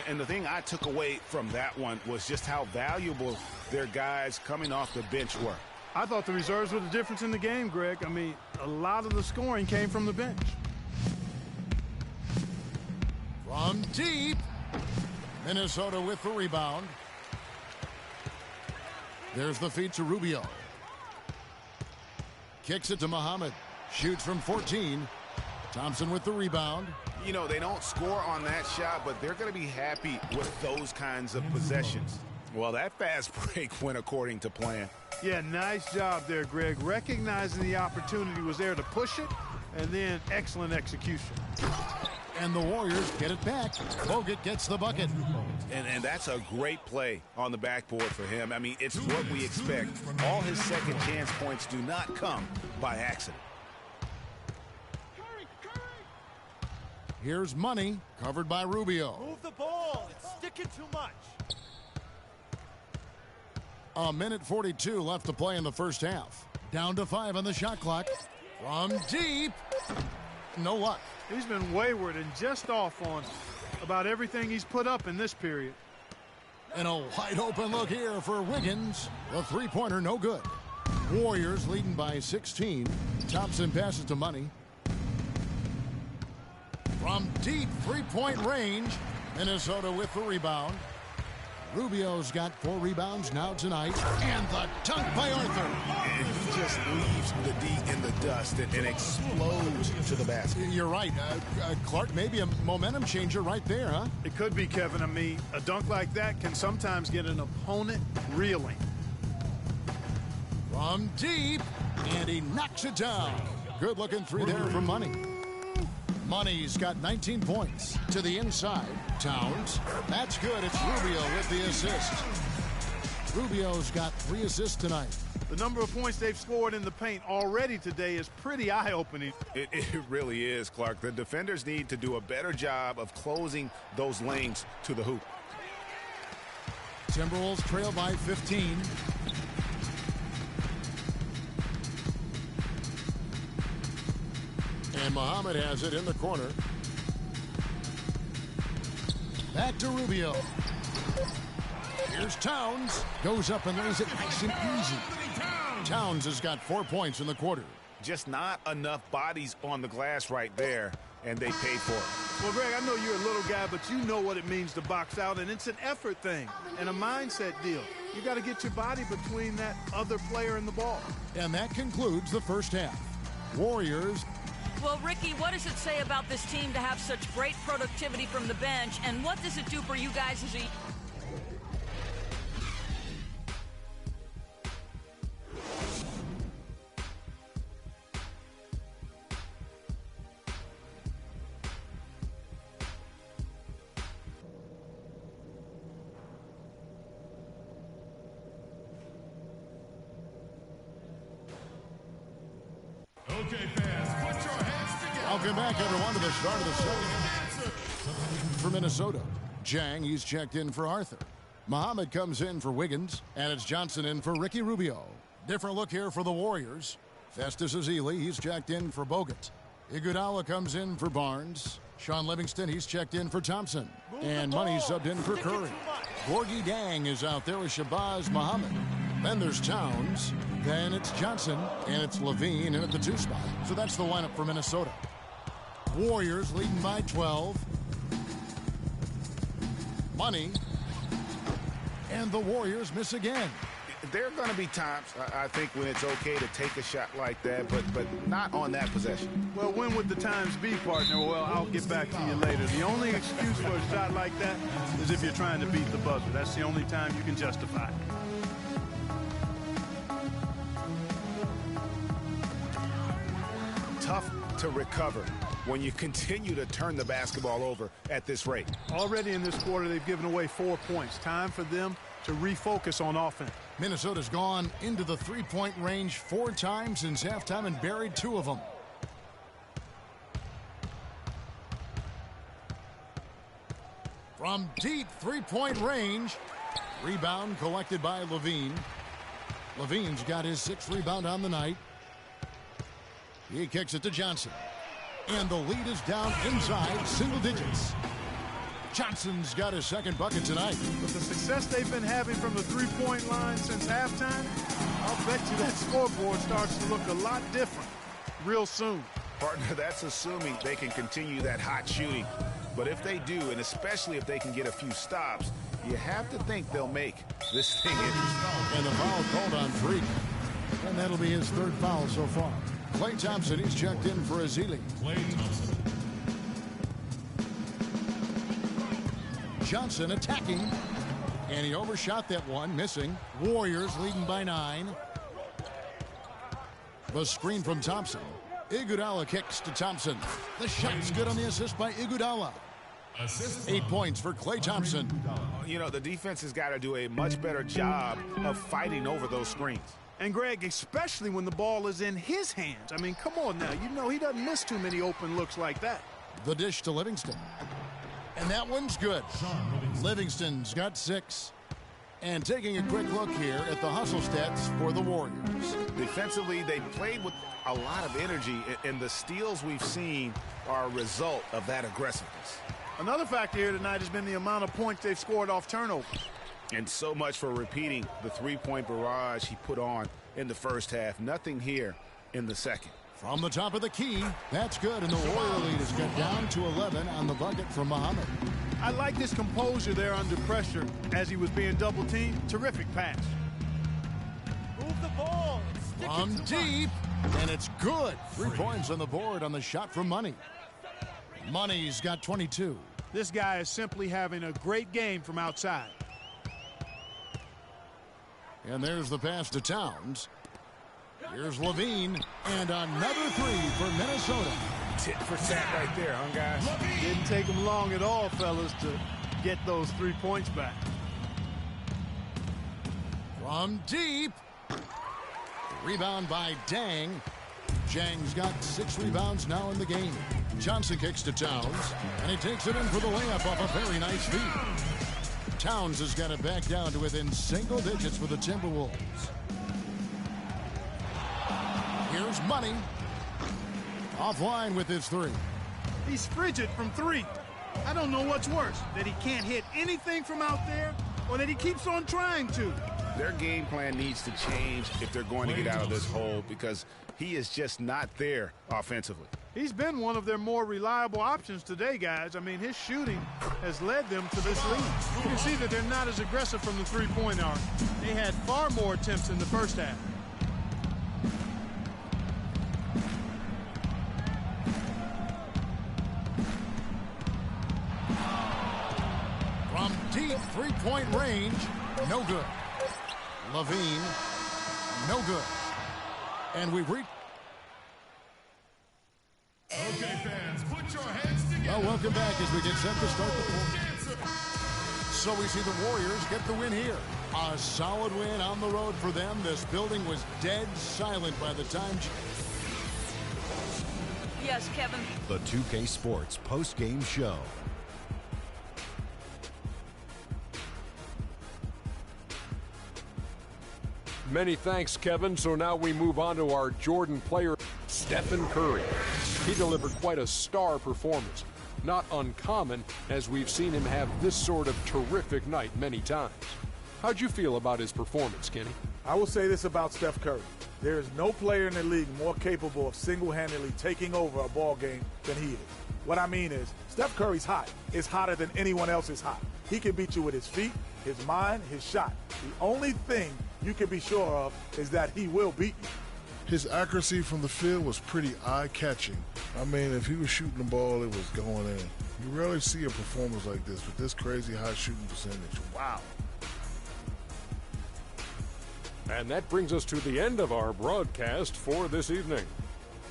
And the thing I took away from that one was just how valuable their guys coming off the bench were. I thought the reserves were the difference in the game, Greg. I mean, a lot of the scoring came from the bench. From deep, Minnesota with the rebound. There's the feed to Rubio. Kicks it to Muhammad. Shoots from 14. Thompson with the rebound. You know, they don't score on that shot, but they're going to be happy with those kinds of possessions. Well, that fast break went according to plan. Yeah, nice job there, Greg. Recognizing the opportunity was there to push it, and then excellent execution. And the Warriors get it back. Bogut gets the bucket. And that's a great play on the backboard for him. I mean, it's what we expect. All his second chance points do not come by accident. Here's Money, covered by Rubio. Move the ball. It's sticking too much. A minute 42 left to play in the first half. Down to 5 on the shot clock. From deep. No luck. He's been wayward and just off on about everything he's put up in this period. And a wide open look here for Wiggins. The three-pointer no good. Warriors leading by 16. Thompson passes to Money. From deep three-point range, Minnesota with the rebound. Rubio's got 4 rebounds now tonight. And the dunk by Arthur. And he just leaves the D in the dust and explodes to the basket. You're right. Clark, maybe a momentum changer right there, huh? It could be, Kevin. I mean, a dunk like that can sometimes get an opponent reeling. From deep, and he knocks it down. Good looking three there from Money. Money's got 19 points to the inside. Towns. That's good. It's Rubio with the assist. Rubio's got 3 assists tonight. The number of points they've scored in the paint already today is pretty eye-opening. It really is, Clark. The defenders need to do a better job of closing those lanes to the hoop. Timberwolves trail by 15. And Muhammad has it in the corner. Back to Rubio. Here's Towns. Goes up and lays it nice and easy. Towns has got 4 points in the quarter. Just not enough bodies on the glass right there, and they paid for it. Well, Greg, I know you're a little guy, but you know what it means to box out, and it's an effort thing and a mindset deal. You got to get your body between that other player and the ball. And that concludes the first half. Warriors. Well, Ricky, what does it say about this team to have such great productivity from the bench, and what does it do for you guys as a... Okay, fans, put your hands together. Welcome back, everyone, to the start of the second. For Minnesota, Jang, he's checked in for Arthur. Muhammad comes in for Wiggins, and it's Johnson in for Ricky Rubio. Different look here for the Warriors. Festus Ezeli, he's checked in for Bogut. Iguodala comes in for Barnes. Sean Livingston, he's checked in for Thompson. And Money subbed in for Curry. Gorgie Dang is out there with Shabazz Muhammad. Then there's Towns. Then it's Johnson. And it's Levine in at the 2 spot. So that's the lineup for Minnesota. Warriors leading by 12. Money. And the Warriors miss again. There are going to be times, I think, when it's okay to take a shot like that, but not on that possession. Well, when would the times be, partner? Well, I'll get back to you later. The only excuse for a shot like that is if you're trying to beat the buzzer. That's the only time you can justify it. Tough to recover when you continue to turn the basketball over at this rate. Already in this quarter, they've given away 4 points. Time for them to refocus on offense. Minnesota's gone into the 3-point range 4 times since halftime and buried 2 of them. From deep 3-point range. Rebound collected by Levine. Levine's got his 6th rebound on the night. He kicks it to Johnson. And the lead is down inside single digits. Johnson's got his 2nd bucket tonight. With the success they've been having from the 3-point line since halftime, I'll bet you that scoreboard starts to look a lot different real soon. Partner, that's assuming they can continue that hot shooting. But if they do, and especially if they can get a few stops, you have to think they'll make this thing interesting. And the foul called on Freak. And that'll be his 3rd foul so far. Klay Thompson, he's checked in for Ezeli. Klay Thompson. Johnson attacking, and he overshot that one, missing. Warriors leading by 9. The screen from Thompson. Iguodala kicks to Thompson. The shot's good on the assist by Iguodala. 8 points for Klay Thompson. You know, the defense has got to do a much better job of fighting over those screens. And, Greg, especially when the ball is in his hands. I mean, come on now. You know he doesn't miss too many open looks like that. The dish to Livingston. And that one's good. Livingston's got 6. And taking a quick look here at the hustle stats for the Warriors. Defensively, they played with a lot of energy, and the steals we've seen are a result of that aggressiveness. Another factor here tonight has been the amount of points they've scored off turnovers. And so much for repeating the 3-point barrage he put on in the first half. Nothing here in the second. From the top of the key, that's good, and the Warrior lead has got down to 11 on the bucket from Muhammad. I like his composure there under pressure as he was being double-teamed. Terrific pass. Move the ball. From deep, and it's good. 3 points on the board on the shot from Money. Money's got 22. This guy is simply having a great game from outside. And there's the pass to Towns. Here's Levine, and another 3 for Minnesota. Tit for tat right there, huh, guys? Didn't take him long at all, fellas, to get those 3 points back. From deep. Rebound by Dang. Jang's got 6 rebounds now in the game. Johnson kicks to Towns, and he takes it in for the layup off a very nice feed. Towns has got it back down to within single digits for the Timberwolves. Here's Money. Offline with his 3. He's frigid from 3. I don't know what's worse, that he can't hit anything from out there or that he keeps on trying to. Their game plan needs to change if they're going to get out of this hole because he is just not there offensively. He's been one of their more reliable options today, guys. I mean, his shooting has led them to this lead. You can see that they're not as aggressive from the 3-point arc. They had far more attempts in the first half. From deep 3-point range, no good. Levine, no good. And we've reached. Okay, fans, put your hands together. Well, welcome back as we get set to start the fourth. So we see the Warriors get the win here. A solid win on the road for them. This building was dead silent by the time Yes, Kevin. The 2K Sports post-game show. Many thanks, Kevin. So now we move on to our Jordan player, Stephen Curry. He delivered quite a star performance. Not uncommon, as we've seen him have this sort of terrific night many times. How'd you feel about his performance, Kenny? I will say this about Steph Curry. There is no player in the league more capable of single-handedly taking over a ball game than he is. What I mean is, Steph Curry's hot. Is hotter than anyone else is hot. He can beat you with his feet, his mind, his shot. The only thing you can be sure of is that he will beat you. His accuracy from the field was pretty eye-catching. I mean, if he was shooting the ball, it was going in. You rarely see a performance like this with this crazy high shooting percentage. Wow. And that brings us to the end of our broadcast for this evening.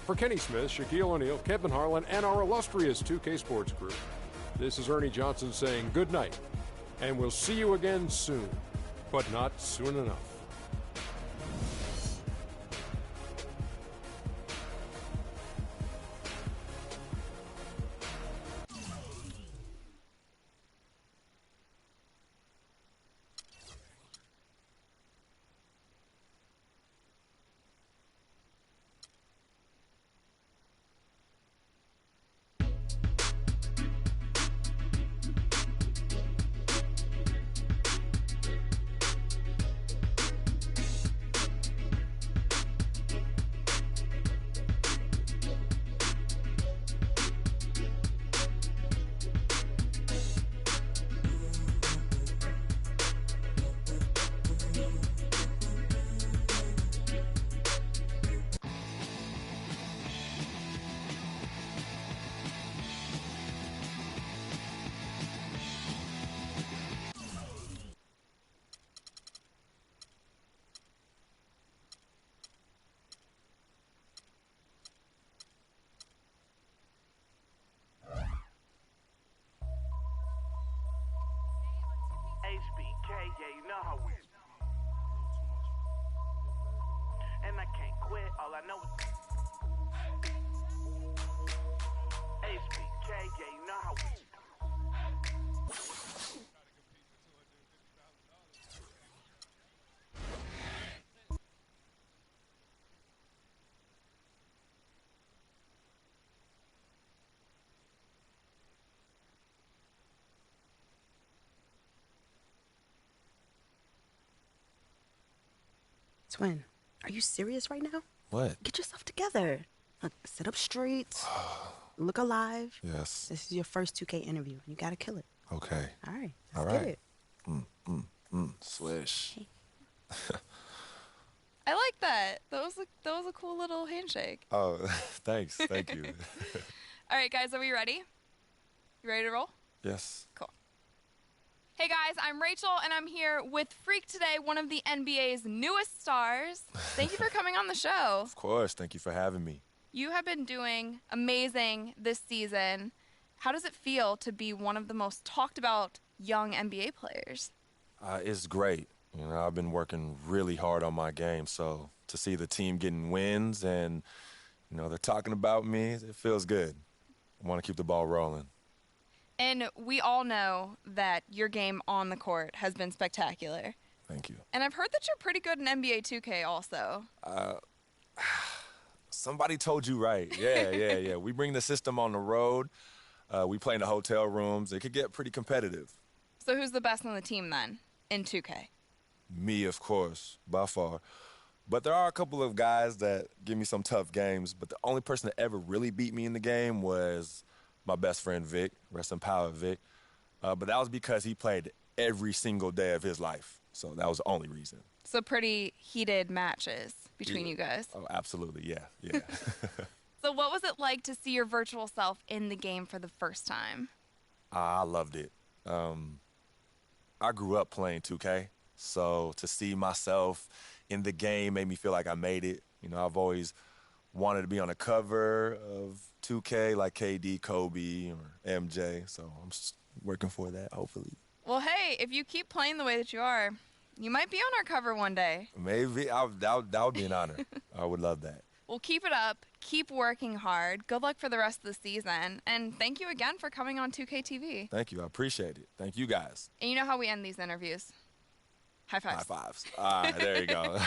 For Kenny Smith, Shaquille O'Neal, Kevin Harlan, and our illustrious 2K Sports crew, this is Ernie Johnson saying good night, and we'll see you again soon, but not soon enough. Yeah, you know how we. And I can't quit. All I know is HBK. Yeah, you know how we. Twin, are you serious right now? What? Get yourself together. Look, sit up straight. Look alive. Yes. This is your first 2K interview. You gotta kill it. Okay. All right. All Let's right. get it. Swish. I like that. That was a cool little handshake. Oh, thanks. Thank you. All right, guys, are we ready? You ready to roll? Yes. Cool. Hey guys, I'm Rachel, and I'm here with Freak today, one of the NBA's newest stars. Thank you for coming on the show. Of course. Thank you for having me. You have been doing amazing this season. How does it feel to be one of the most talked about young NBA players? It's great. You know, I've been working really hard on my game, so to see the team getting wins and, you know, they're talking about me, it feels good. I want to keep the ball rolling. And we all know that your game on the court has been spectacular. Thank you. And I've heard that you're pretty good in NBA 2K also. Somebody told you right. Yeah. We bring the system on the road. We play in the hotel rooms. It could get pretty competitive. So who's the best on the team then in 2K? Me, of course, by far. But there are a couple of guys that give me some tough games. But the only person that ever really beat me in the game was my best friend, Vic. Rest in power, Vic. But that was because he played every single day of his life. So that was the only reason. So pretty heated matches between you guys. Oh, absolutely, yeah. So what was it like to see your virtual self in the game for the first time? I loved it. I grew up playing 2K, so to see myself in the game made me feel like I made it. You know, I've always wanted to be on a cover of 2K like KD, Kobe, or MJ, so I'm just working for that, hopefully. Well, hey, if you keep playing the way that you are, you might be on our cover one day. Maybe. That would be an honor. I would love that. Well, keep it up. Keep working hard. Good luck for the rest of the season. And thank you again for coming on 2K TV. Thank you. I appreciate it. Thank you guys. And you know how we end these interviews? High fives. High fives. All right, there you go.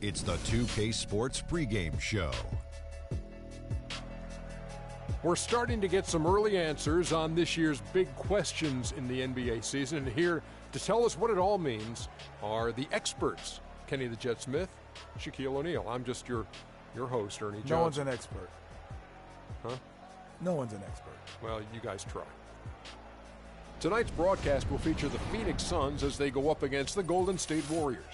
It's the 2K Sports pregame show. We're starting to get some early answers on this year's big questions in the NBA season. And here to tell us what it all means are the experts. Kenny the Jet Smith, Shaquille O'Neal. I'm just your host, Ernie Johnson. No one's an expert. Huh? No one's an expert. Well, you guys try. Tonight's broadcast will feature the Phoenix Suns as they go up against the Golden State Warriors.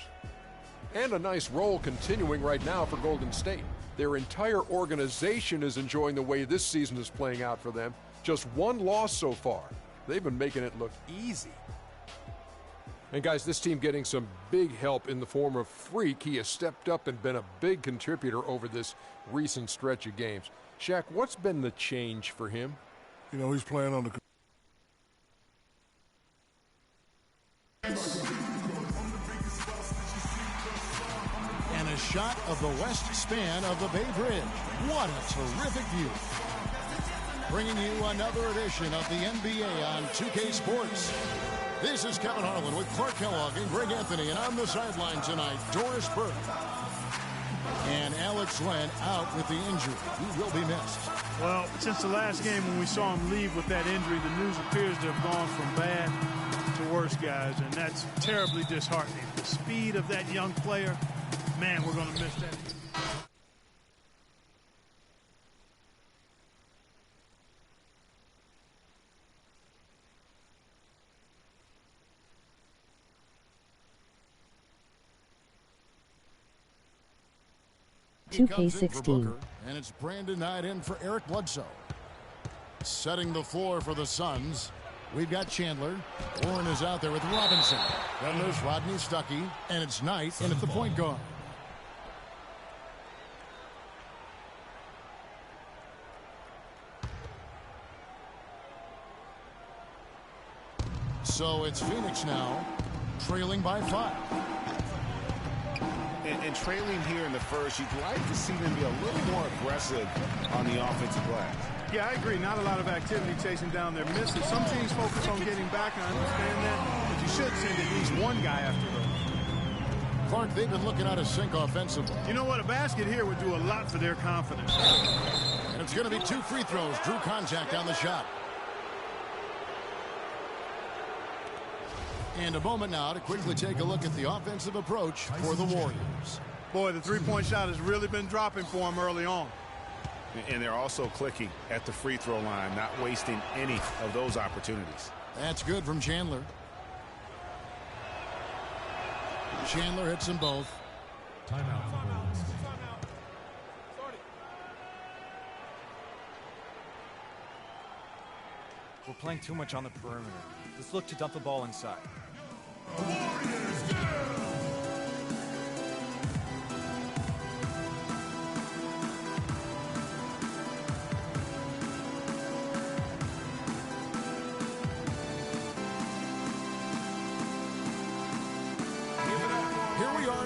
And a nice roll continuing right now for Golden State. Their entire organization is enjoying the way this season is playing out for them. Just one loss so far. They've been making it look easy. And guys, this team getting some big help in the form of Freak. He has stepped up and been a big contributor over this recent stretch of games. Shaq, what's been the change for him? You know, he's playing on the... And a shot of the west span of the Bay Bridge. What a terrific view. Bringing you another edition of the NBA on 2K Sports. This is Kevin Harlan with Clark Kellogg and Greg Anthony. And on the sideline tonight, Doris Burke. And Alex Len out with the injury. He will be missed. Well, since the last game when we saw him leave with that injury, the news appears to have gone from bad to worse, guys, and that's terribly disheartening. The speed of that young player, man, we're going to miss that. He comes in for Booker, and it's Brandon Knight in for Eric Bledsoe. Setting the floor for the Suns, we've got Chandler. Warren is out there with Robinson. Then there's Rodney Stuckey, and it's Knight in at the point guard. So it's Phoenix now, trailing by 5. And trailing here in the first, you'd like to see them be a little more aggressive on the offensive glass. Yeah, I agree. Not a lot of activity chasing down their misses. Some teams focus on getting back, and I understand that, but you should send at least one guy after them. Clark, they've been looking out of sync offensively. You know what? A basket here would do a lot for their confidence. And it's going to be 2 free throws. Drew contact on the shot. And a moment now to quickly take a look at the offensive approach for the Warriors. Boy, the three-point shot has really been dropping for them early on. And they're also clicking at the free throw line, not wasting any of those opportunities. That's good from Chandler. Chandler hits them both. Timeout. We're playing too much on the perimeter. Let's look to dump the ball inside.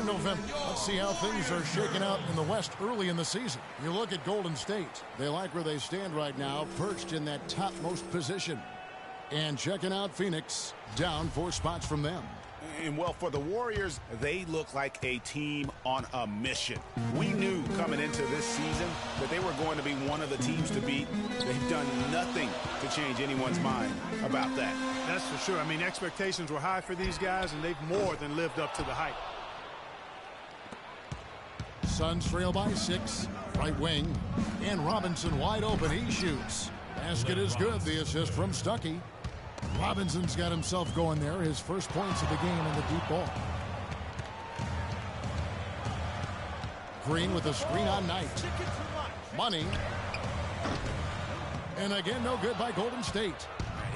in November. Let's see how things are shaking out in the West early in the season. You look at Golden State. They like where they stand right now, perched in that topmost position. And checking out Phoenix, down 4 spots from them. And, well, for the Warriors, they look like a team on a mission. We knew coming into this season that they were going to be one of the teams to beat. They've done nothing to change anyone's mind about that. That's for sure. I mean, expectations were high for these guys, and they've more than lived up to the hype. Suns trail by 6. Right wing. And Robinson wide open. He shoots. Basket is good. The assist from Stuckey. Robinson's got himself going there. His first points of the game in the deep ball. Green with a screen on Knight. Money. And again, no good by Golden State.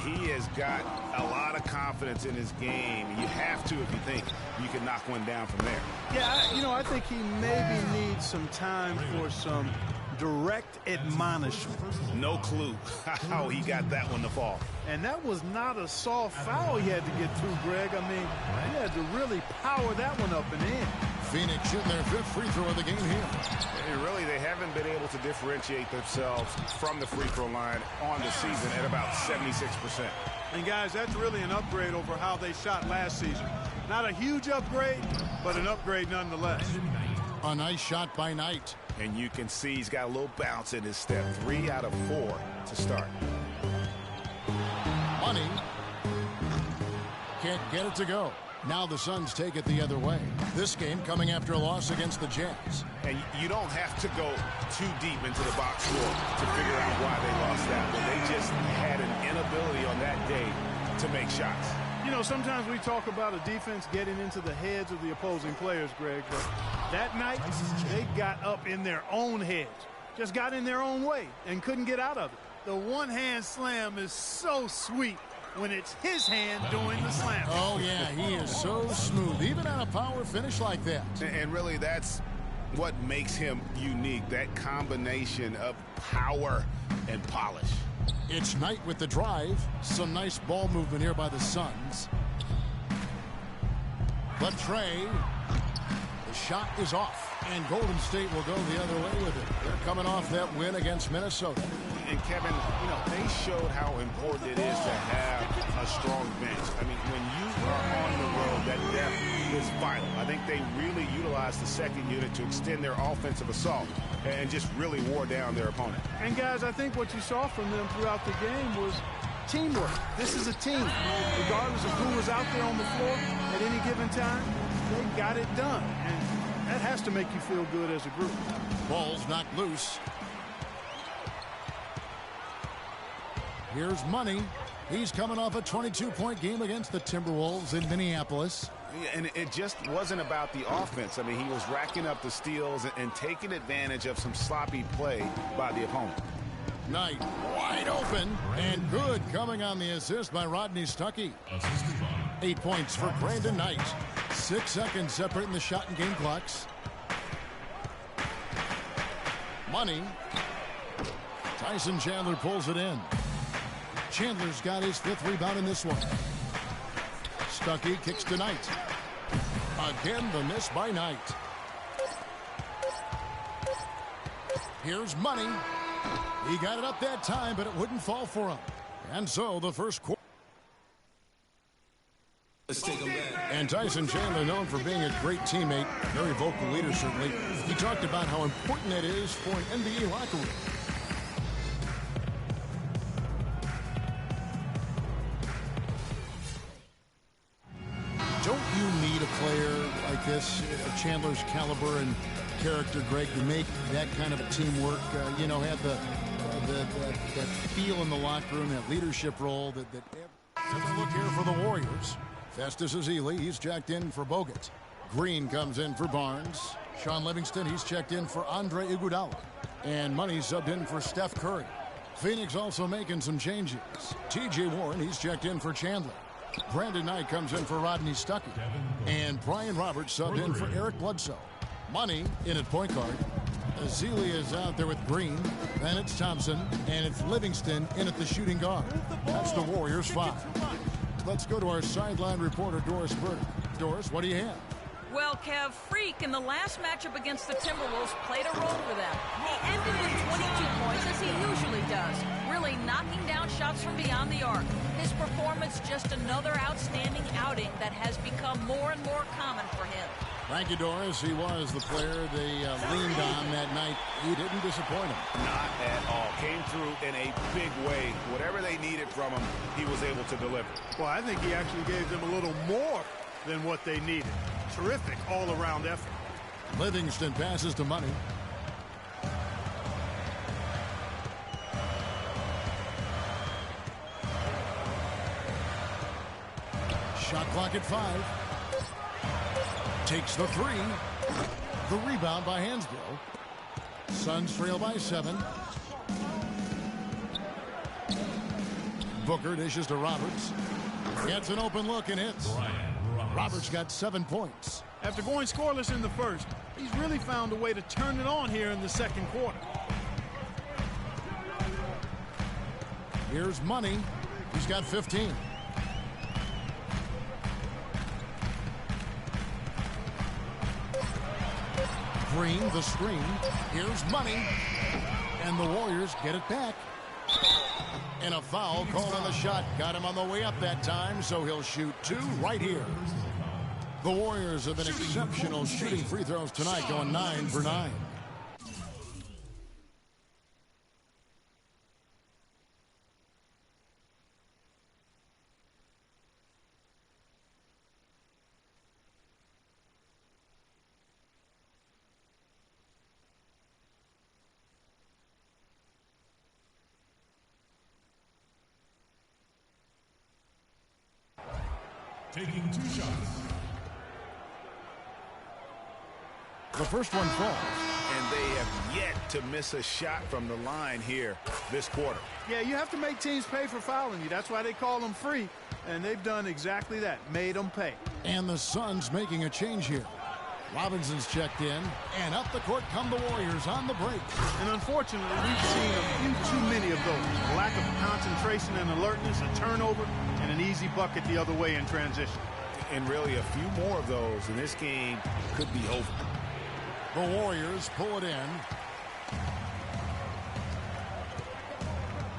He has got a lot of confidence in his game. You have to if you think you can knock one down from there. Yeah, I think he maybe needs some time for some direct admonishment. No clue how he got that one to fall. And that was not a soft foul he had to get through, Greg. I mean, he had to really power that one up and in. Phoenix shooting their 5th free throw of the game here. And really, they haven't been able to differentiate themselves from the free throw line on the season at about 76%. And, guys, that's really an upgrade over how they shot last season. Not a huge upgrade, but an upgrade nonetheless. A nice shot by Knight. And you can see he's got a little bounce in his step. 3 out of 4 to start. Money. Can't get it to go. Now the Suns take it the other way. This game coming after a loss against the Jazz. And you don't have to go too deep into the box score to figure out why they lost that one. They just had an inability on that day to make shots. Sometimes we talk about a defense getting into the heads of the opposing players, Greg, but that night they got up in their own heads, just got in their own way and couldn't get out of it. The one-hand slam is so sweet when it's his hand doing the slam. Oh, yeah, he is so smooth, even on a power finish like that. And really, that's what makes him unique, that combination of power and polish. It's Knight with the drive. Some nice ball movement here by the Suns. But Trey, the shot is off. And Golden State will go the other way with it. They're coming off that win against Minnesota. And Kevin, they showed how important it is to have a strong bench. I mean, when you are on the road, that depth is vital. I think they really utilized the second unit to extend their offensive assault and just really wore down their opponent. And guys, I think what you saw from them throughout the game was teamwork. This is a team. Regardless of who was out there on the floor at any given time, they got it done. And that has to make you feel good as a group. Ball's knocked loose. Here's Money. He's coming off a 22-point game against the Timberwolves in Minneapolis. And it just wasn't about the offense. I mean, he was racking up the steals and taking advantage of some sloppy play by the opponent. Knight wide open and good, coming on the assist by Rodney Stuckey. 8 points for Brandon Knight. 6 seconds separating the shot and game clocks. Money. Tyson Chandler pulls it in. Chandler's got his 5th rebound in this one. Stuckey kicks to Knight. Again, the miss by Knight. Here's Money. He got it up that time, but it wouldn't fall for him. And so the first quarter. Let's take him back. And Tyson Chandler, known for being a great teammate, very vocal leader certainly. He talked about how important it is for an NBA locker room. Don't you need a player like this, Chandler's caliber and character, Greg, to make that kind of a teamwork? Have that feel in the locker room, that leadership role. Let's look here for the Warriors. Festus Ezeli, he's checked in for Bogut. Green comes in for Barnes. Sean Livingston, he's checked in for Andre Iguodala. And Money subbed in for Steph Curry. Phoenix also making some changes. T.J. Warren, he's checked in for Chandler. Brandon Knight comes in for Rodney Stuckey. And Brian Roberts subbed in for Eric Bledsoe. Money in at point guard. Ezeli is out there with Green. Then it's Thompson. And it's Livingston in at the shooting guard. That's the Warriors 5. Let's go to our sideline reporter, Doris Burdick. Doris, what do you have? Well, Kev, Freak in the last matchup against the Timberwolves played a role for them. He ended with 22 points, as he usually does, really knocking down shots from beyond the arc. His performance just another outstanding outing that has become more and more common for him. Thank you, Doris. He was the player they leaned on that night. He didn't disappoint him. Not at all. Came through in a big way. Whatever they needed from him, he was able to deliver. Well, I think he actually gave them a little more than what they needed. Terrific all-around effort. Livingston passes to Money. Shot clock at 5. Takes the 3. The rebound by Hansgill. Suns trail by 7. Booker dishes to Roberts. Gets an open look and hits. Roberts got 7 points. After going scoreless in the first, he's really found a way to turn it on here in the second quarter. Here's Money. He's got 15. Green, the screen. Here's Money. And the Warriors get it back. And a foul called on the shot. Got him on the way up that time, so he'll shoot 2 right here. The Warriors have been exceptional shooting free throws tonight, going 9 for 9. Taking 2 shots. The first one falls. And they have yet to miss a shot from the line here this quarter. Yeah, you have to make teams pay for fouling you. That's why they call them free. And they've done exactly that, made them pay. And the Suns making a change here. Robinson's checked in, and up the court come the Warriors on the break. And unfortunately, we've seen a few too many of those. A lack of concentration and alertness, a turnover, and an easy bucket the other way in transition. And really a few more of those, and this game could be over. The Warriors pull it in.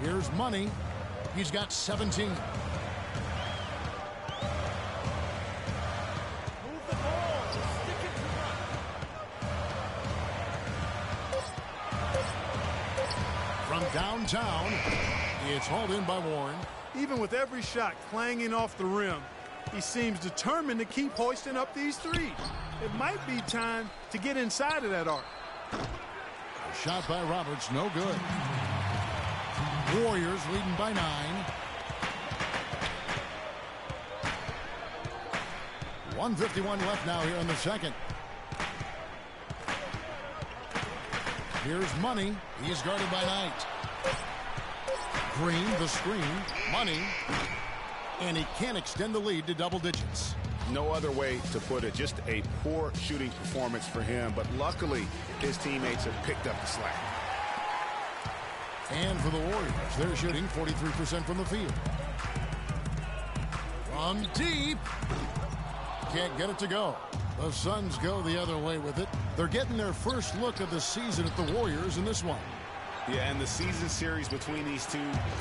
Here's Money. He's got 17. From downtown, it's hauled in by Warren. Even with every shot clanging off the rim, he seems determined to keep hoisting up these threes. It might be time to get inside of that arc. A shot by Roberts, no good. Warriors leading by 9. .151 left now here in the second. Here's Money. He's guarded by Knight. Green, the screen. Money. And he can't extend the lead to double digits. No other way to put it. Just a poor shooting performance for him. But luckily, his teammates have picked up the slack. And for the Warriors, they're shooting 43% from the field. From deep. Can't get it to go. The Suns go the other way with it. They're getting their first look of the season at the Warriors in this one. Yeah, and the season series between these two,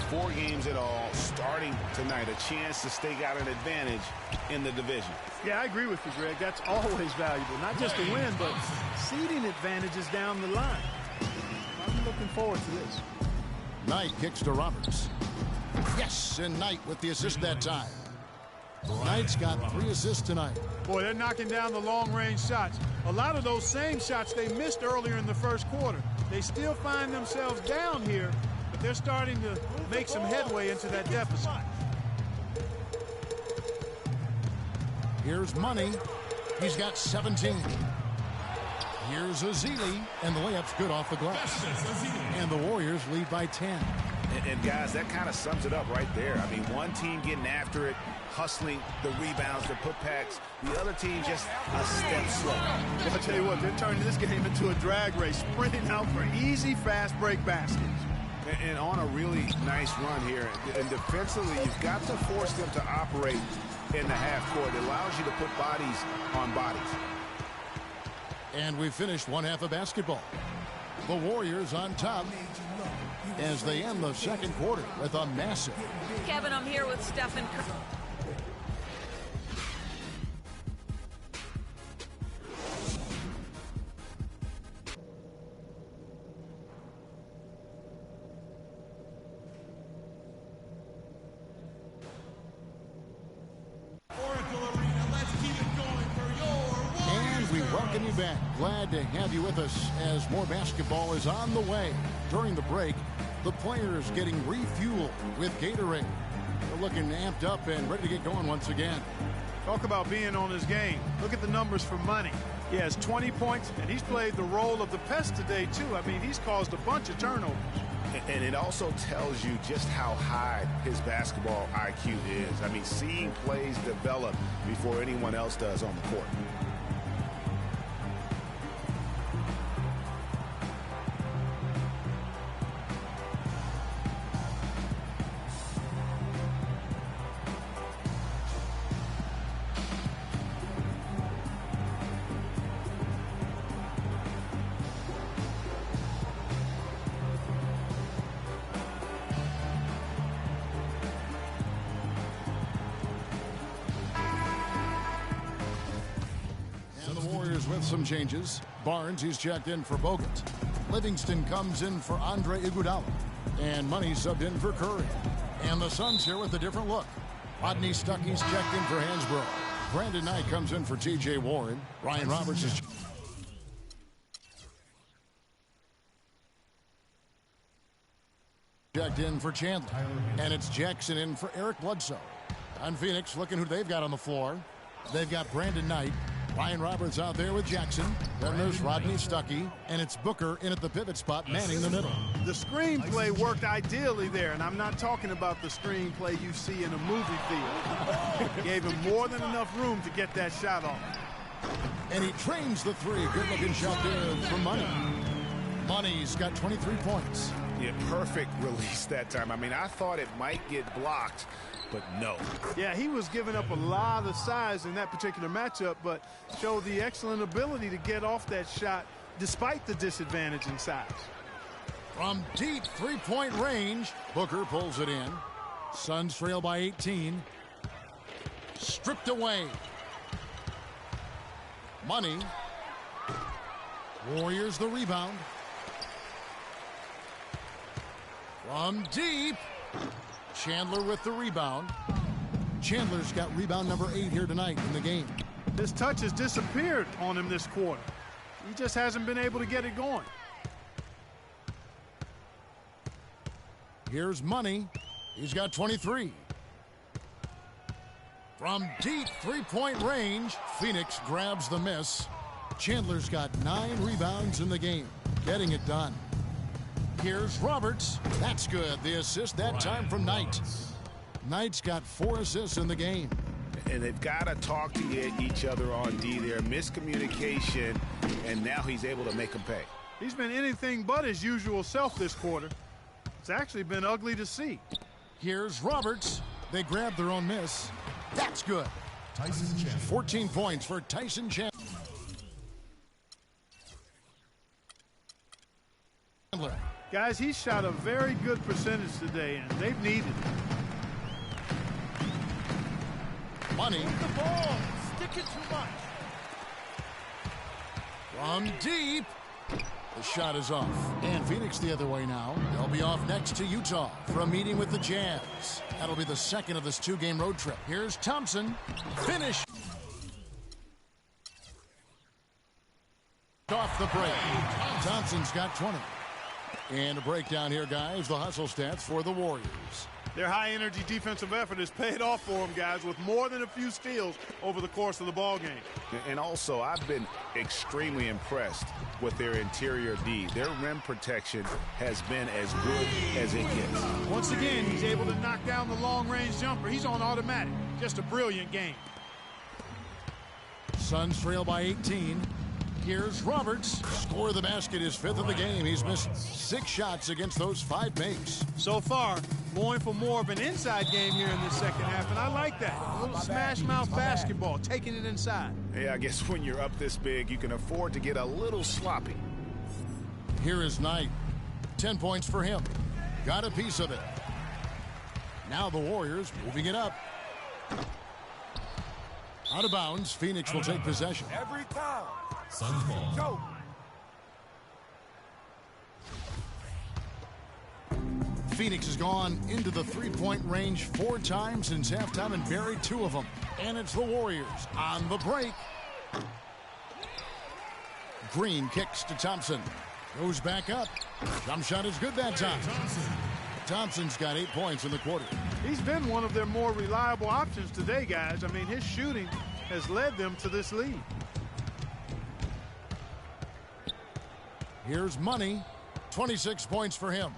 4 games in all, starting tonight. A chance to stake out an advantage in the division. Yeah, I agree with you, Greg. That's always valuable. Not just a win, but seeding advantages down the line. I'm looking forward to this. Knight kicks to Roberts. Yes, and Knight with the assist that time. Knight's got 3 assists tonight. Boy, they're knocking down the long-range shots. A lot of those same shots they missed earlier in the first quarter. They still find themselves down here, but they're starting to make some headway into that deficit. Here's Money. He's got 17. Here's Azili, and the layup's good off the glass. And the Warriors lead by 10. And guys, that kind of sums it up right there. I mean, one team getting after it, hustling the rebounds, the putbacks. The other team just a step slow. Well, I'll tell you what, they're turning this game into a drag race, sprinting out for easy, fast break baskets. And on a really nice run here. And defensively, you've got to force them to operate in the half court. It allows you to put bodies on bodies. And we finished one half of basketball. The Warriors on top as they end the second quarter with a massive. Kevin, I'm here with Stephen Curry. Welcome you back. Glad to have you with us as more basketball is on the way. During the break, the players getting refueled with Gatorade. They're looking amped up and ready to get going once again. Talk about being on his game. Look at the numbers for money. He has 20 points, and he's played the role of the pest today, too. I mean, he's caused a bunch of turnovers. And it also tells you just how high his basketball IQ is. I mean, seeing plays develop before anyone else does on the court. With some changes. Barnes, he's checked in for Bogut. Livingston comes in for Andre Iguodala. And Money subbed in for Curry. And the Suns here with a different look. Rodney Stuckey's checked in for Hansbrough. Brandon Knight comes in for T.J. Warren. Ryan Roberts is checked in for Chandler. And it's Jackson in for Eric Bledsoe. On Phoenix, looking who they've got on the floor. They've got Brandon Knight. Ryan Roberts out there with Jackson. Then there's Rodney Stuckey. And it's Booker in at the pivot spot, manning the middle. The screenplay worked ideally there, and I'm not talking about the screenplay you see in a movie theater. Gave him more than enough room to get that shot off. And he trains the three. Good-looking shot there for Money. Money's got 23 points. Yeah, perfect release that time. I mean, I thought it might get blocked, but no. Yeah, he was giving up a lot of size in that particular matchup, but showed the excellent ability to get off that shot despite the disadvantage in size. From deep three-point range, Booker pulls it in. Suns trail by 18. Stripped away. Money. Warriors the rebound. From deep. Chandler with the rebound. Chandler's got rebound number 8 here tonight in the game. His touch has disappeared on him this quarter. He just hasn't been able to get it going. Here's Money. He's got 23. From deep three-point range, Phoenix grabs the miss. Chandler's got 9 rebounds in the game, getting it done. Here's Roberts. That's good. The assist that time from Knight. Knight's got 4 assists in the game. And they've got to talk to each other on D there. Miscommunication, and now he's able to make them pay. He's been anything but his usual self this quarter. It's actually been ugly to see. Here's Roberts. They grab their own miss. That's good. Tyson Chandler. 14 points for Tyson Chandler. Guys, he shot a very good percentage today, and they've needed it. Money. The ball. Stick it too much. From deep. The shot is off. And Phoenix the other way now. They'll be off next to Utah for a meeting with the Jazz. That'll be the second of this 2-game road trip. Here's Thompson. Finish. Off the break. Thompson's got 20. And a breakdown here, guys. The hustle stats for the Warriors. Their high-energy defensive effort has paid off for them, guys, with more than a few steals over the course of the ball game. And also, I've been extremely impressed with their interior D. Their rim protection has been as good as it gets. Once again, he's able to knock down the long-range jumper. He's on automatic. Just a brilliant game. Suns trail by 18. Here's Roberts. Score of the basket is 5th of the game. He's missed 6 shots against those 5 makes. So far, going for more of an inside game here in this second half, and I like that. A little smash mouth basketball, taking it inside. Yeah, I guess when you're up this big, you can afford to get a little sloppy. Here is Knight. 10 points for him. Got a piece of it. Now the Warriors moving it up. Out of bounds, Phoenix will take possession. Every time. Suns ball. Go. Phoenix has gone into the three-point range 4 times since halftime and buried 2 of them. And it's the Warriors on the break. Green kicks to Thompson. Goes back up. Jump shot is good that time. Thompson's got 8 points in the quarter. He's been one of their more reliable options today, guys. I mean, his shooting has led them to this lead. Here's Money. 26 points for him.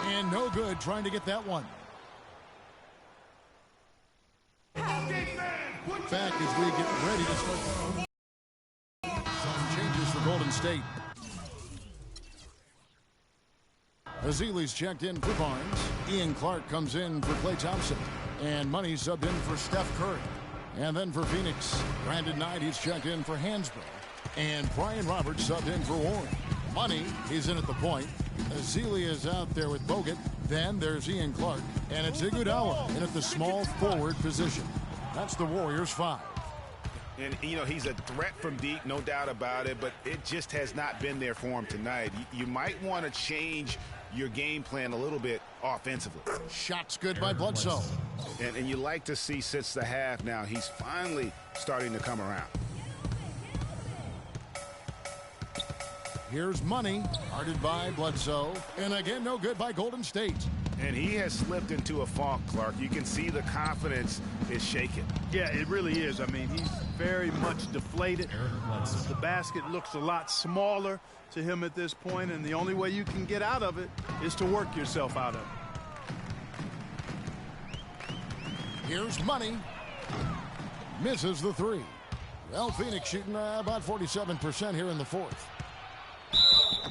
And no good trying to get that one. Back as we get ready to start. Some changes for Golden State. Azile's checked in for Barnes. Ian Clark comes in for Klay Thompson. And Money subbed in for Steph Curry. And then for Phoenix, Brandon Knight, he's checked in for Hansbrough. And Brian Roberts subbed in for Warren. Money, he's in at the point. Azile is out there with Bogut. Then there's Ian Clark. And it's Iguodala in at the small forward position. That's the Warriors 5. And, you know, he's a threat from deep, no doubt about it, but it just has not been there for him tonight. You might want to change your game plan a little bit offensively. Shots good by Bledsoe. And you like to see since the half now, he's finally starting to come around. Here's Money, guarded by Bledsoe. And again, no good by Golden State. And he has slipped into a funk, Clark. You can see the confidence is shaken. Yeah, it really is. I mean, he's very much deflated. The basket looks a lot smaller to him at this point, and the only way you can get out of it is to work yourself out of it. Here's Money. Misses the 3. Well, Phoenix shooting about 47% here in the 4th.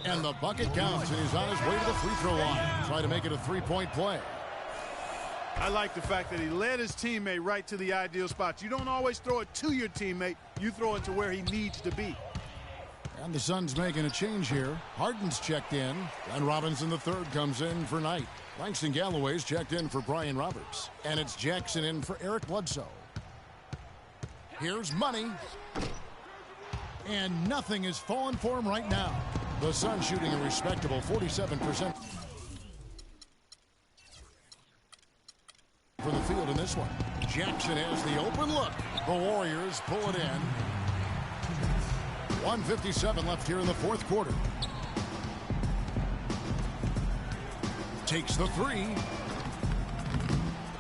And the bucket counts, and he's on his way to the free throw line. Try to make it a 3-point play. I like the fact that he led his teammate right to the ideal spot. You don't always throw it to your teammate. You throw it to where he needs to be. And the Suns making a change here. Harden's checked in. And Robinson III comes in for Knight. Langston Galloway's checked in for Brian Roberts. And it's Jackson in for Eric Bledsoe. Here's Money. And nothing is falling for him right now. The Suns shooting a respectable 47% for the field in this one. Jackson has the open look. The Warriors pull it in. 1:57 left here in the 4th quarter. Takes the 3.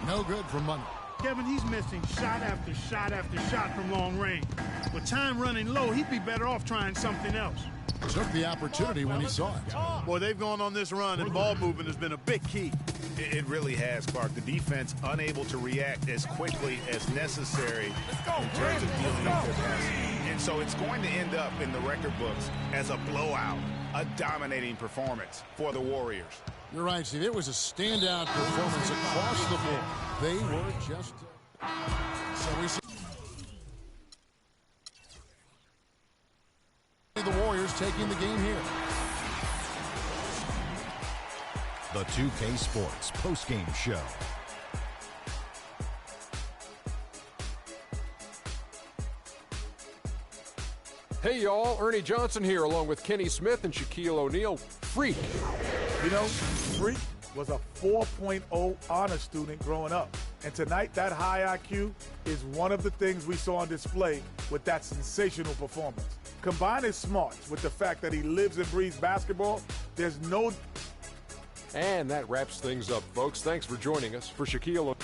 No good from Money. Kevin, he's missing shot after shot after shot from long range. With time running low, he'd be better off trying something else. Took the opportunity when he saw it. Boy, they've gone on this run, and ball movement has been a big key. It really has, Clark. The defense unable to react as quickly as necessary in terms of dealing with their passing. And so it's going to end up in the record books as a blowout, a dominating performance for the Warriors. You're right, Steve. It was a standout performance across the board. They were just... So we see the Warriors taking the game here. The 2K Sports postgame show. Hey, y'all. Ernie Johnson here, along with Kenny Smith and Shaquille O'Neal. Freak. You know, Freak was a 4.0 honor student growing up. And tonight, that high IQ is one of the things we saw on display with that sensational performance. Combine his smarts with the fact that he lives and breathes basketball, there's no... And that wraps things up, folks. Thanks for joining us. For Shaquille O'Neal.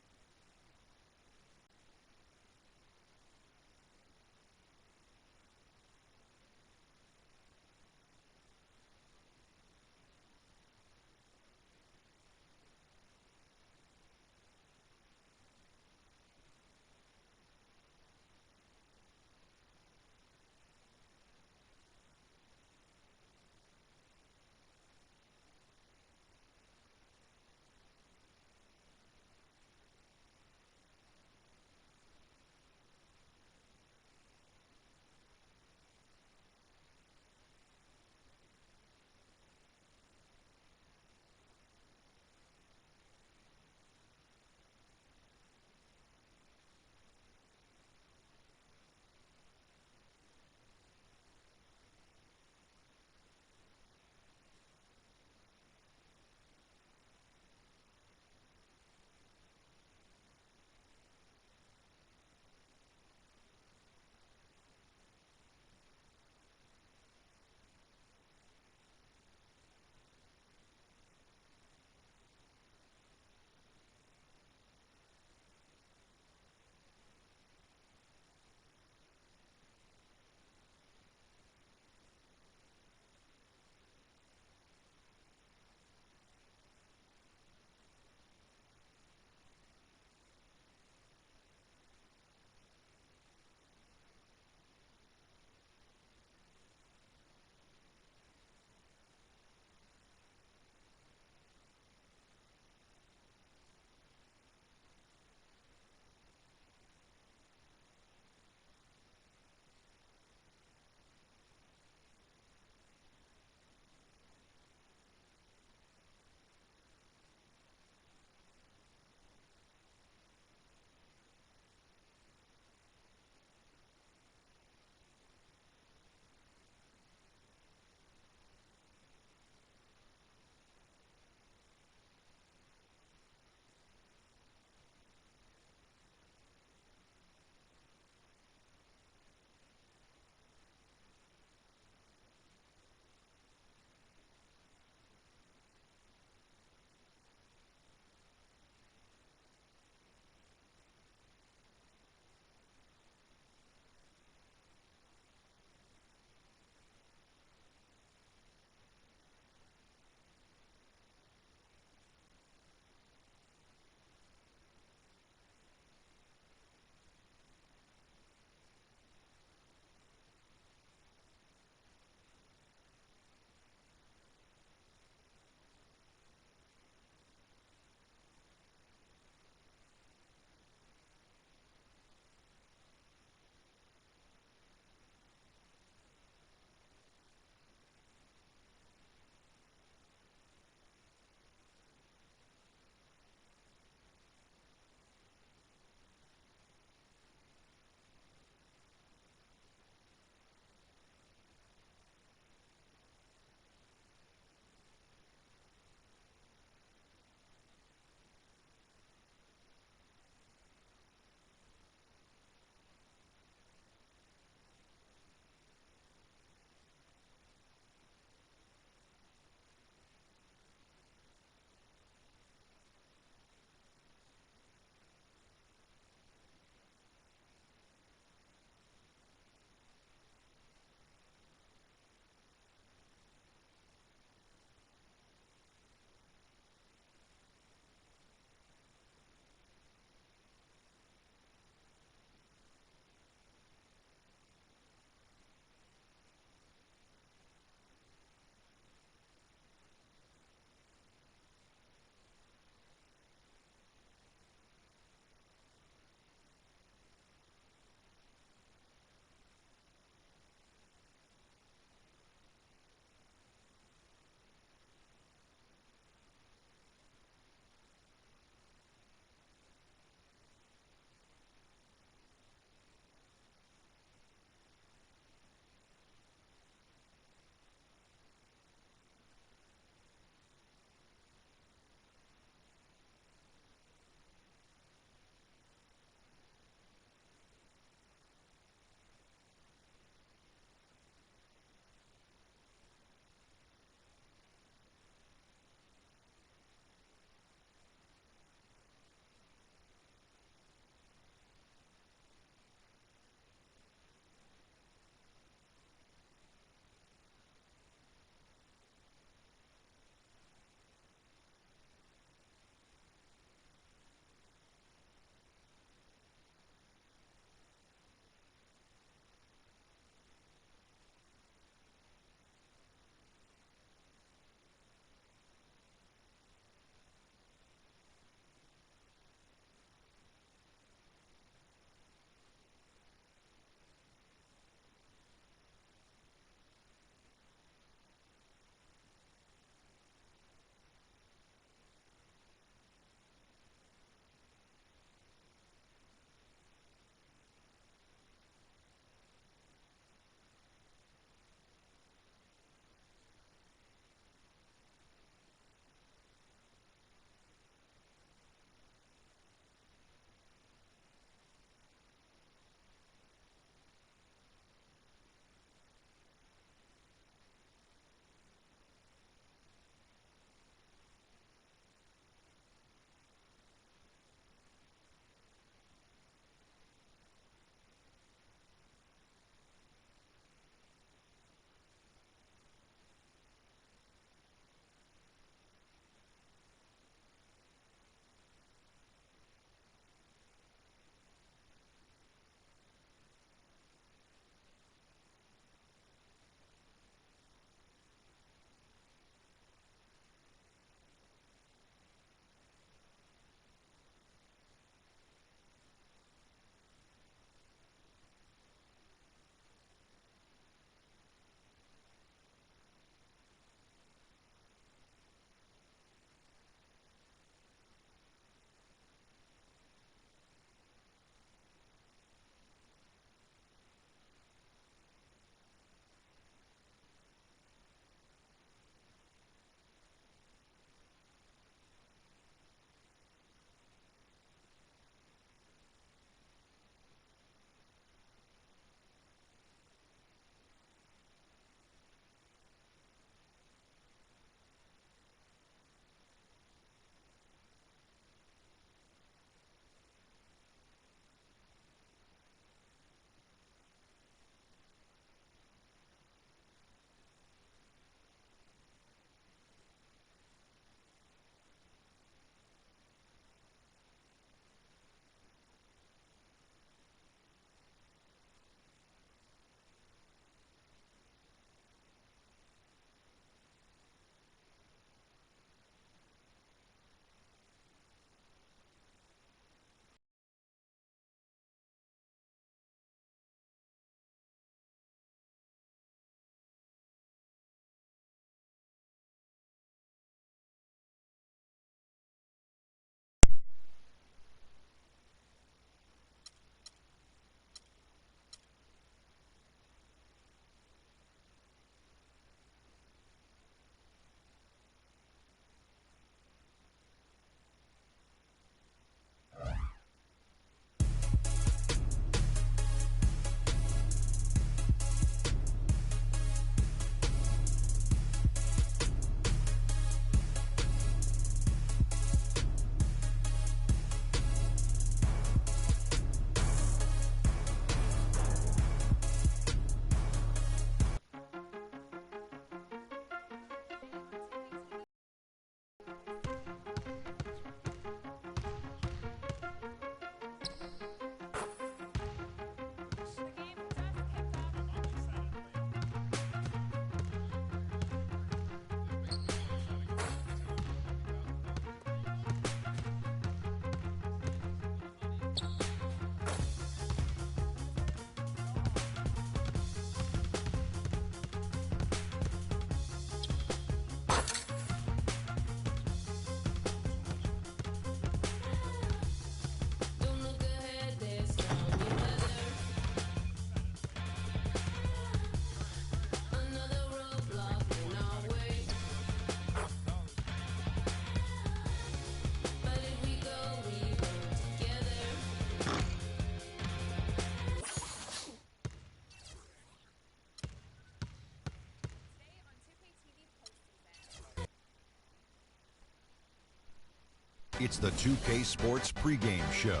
It's the 2K Sports pregame show.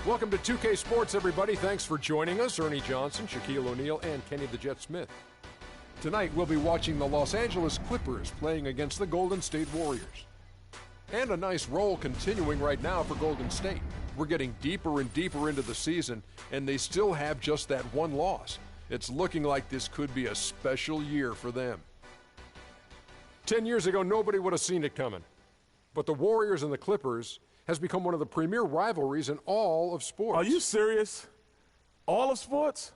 Welcome to 2K Sports, everybody. Thanks for joining us. Ernie Johnson, Shaquille O'Neal, and Kenny the Jet Smith. Tonight, we'll be watching the Los Angeles Clippers playing against the Golden State Warriors. And a nice roll continuing right now for Golden State. We're getting deeper and deeper into the season, and they still have just that one loss. It's looking like this could be a special year for them. 10 years ago, nobody would have seen it coming. But the Warriors and the Clippers has become one of the premier rivalries in all of sports. Are you serious? All of sports?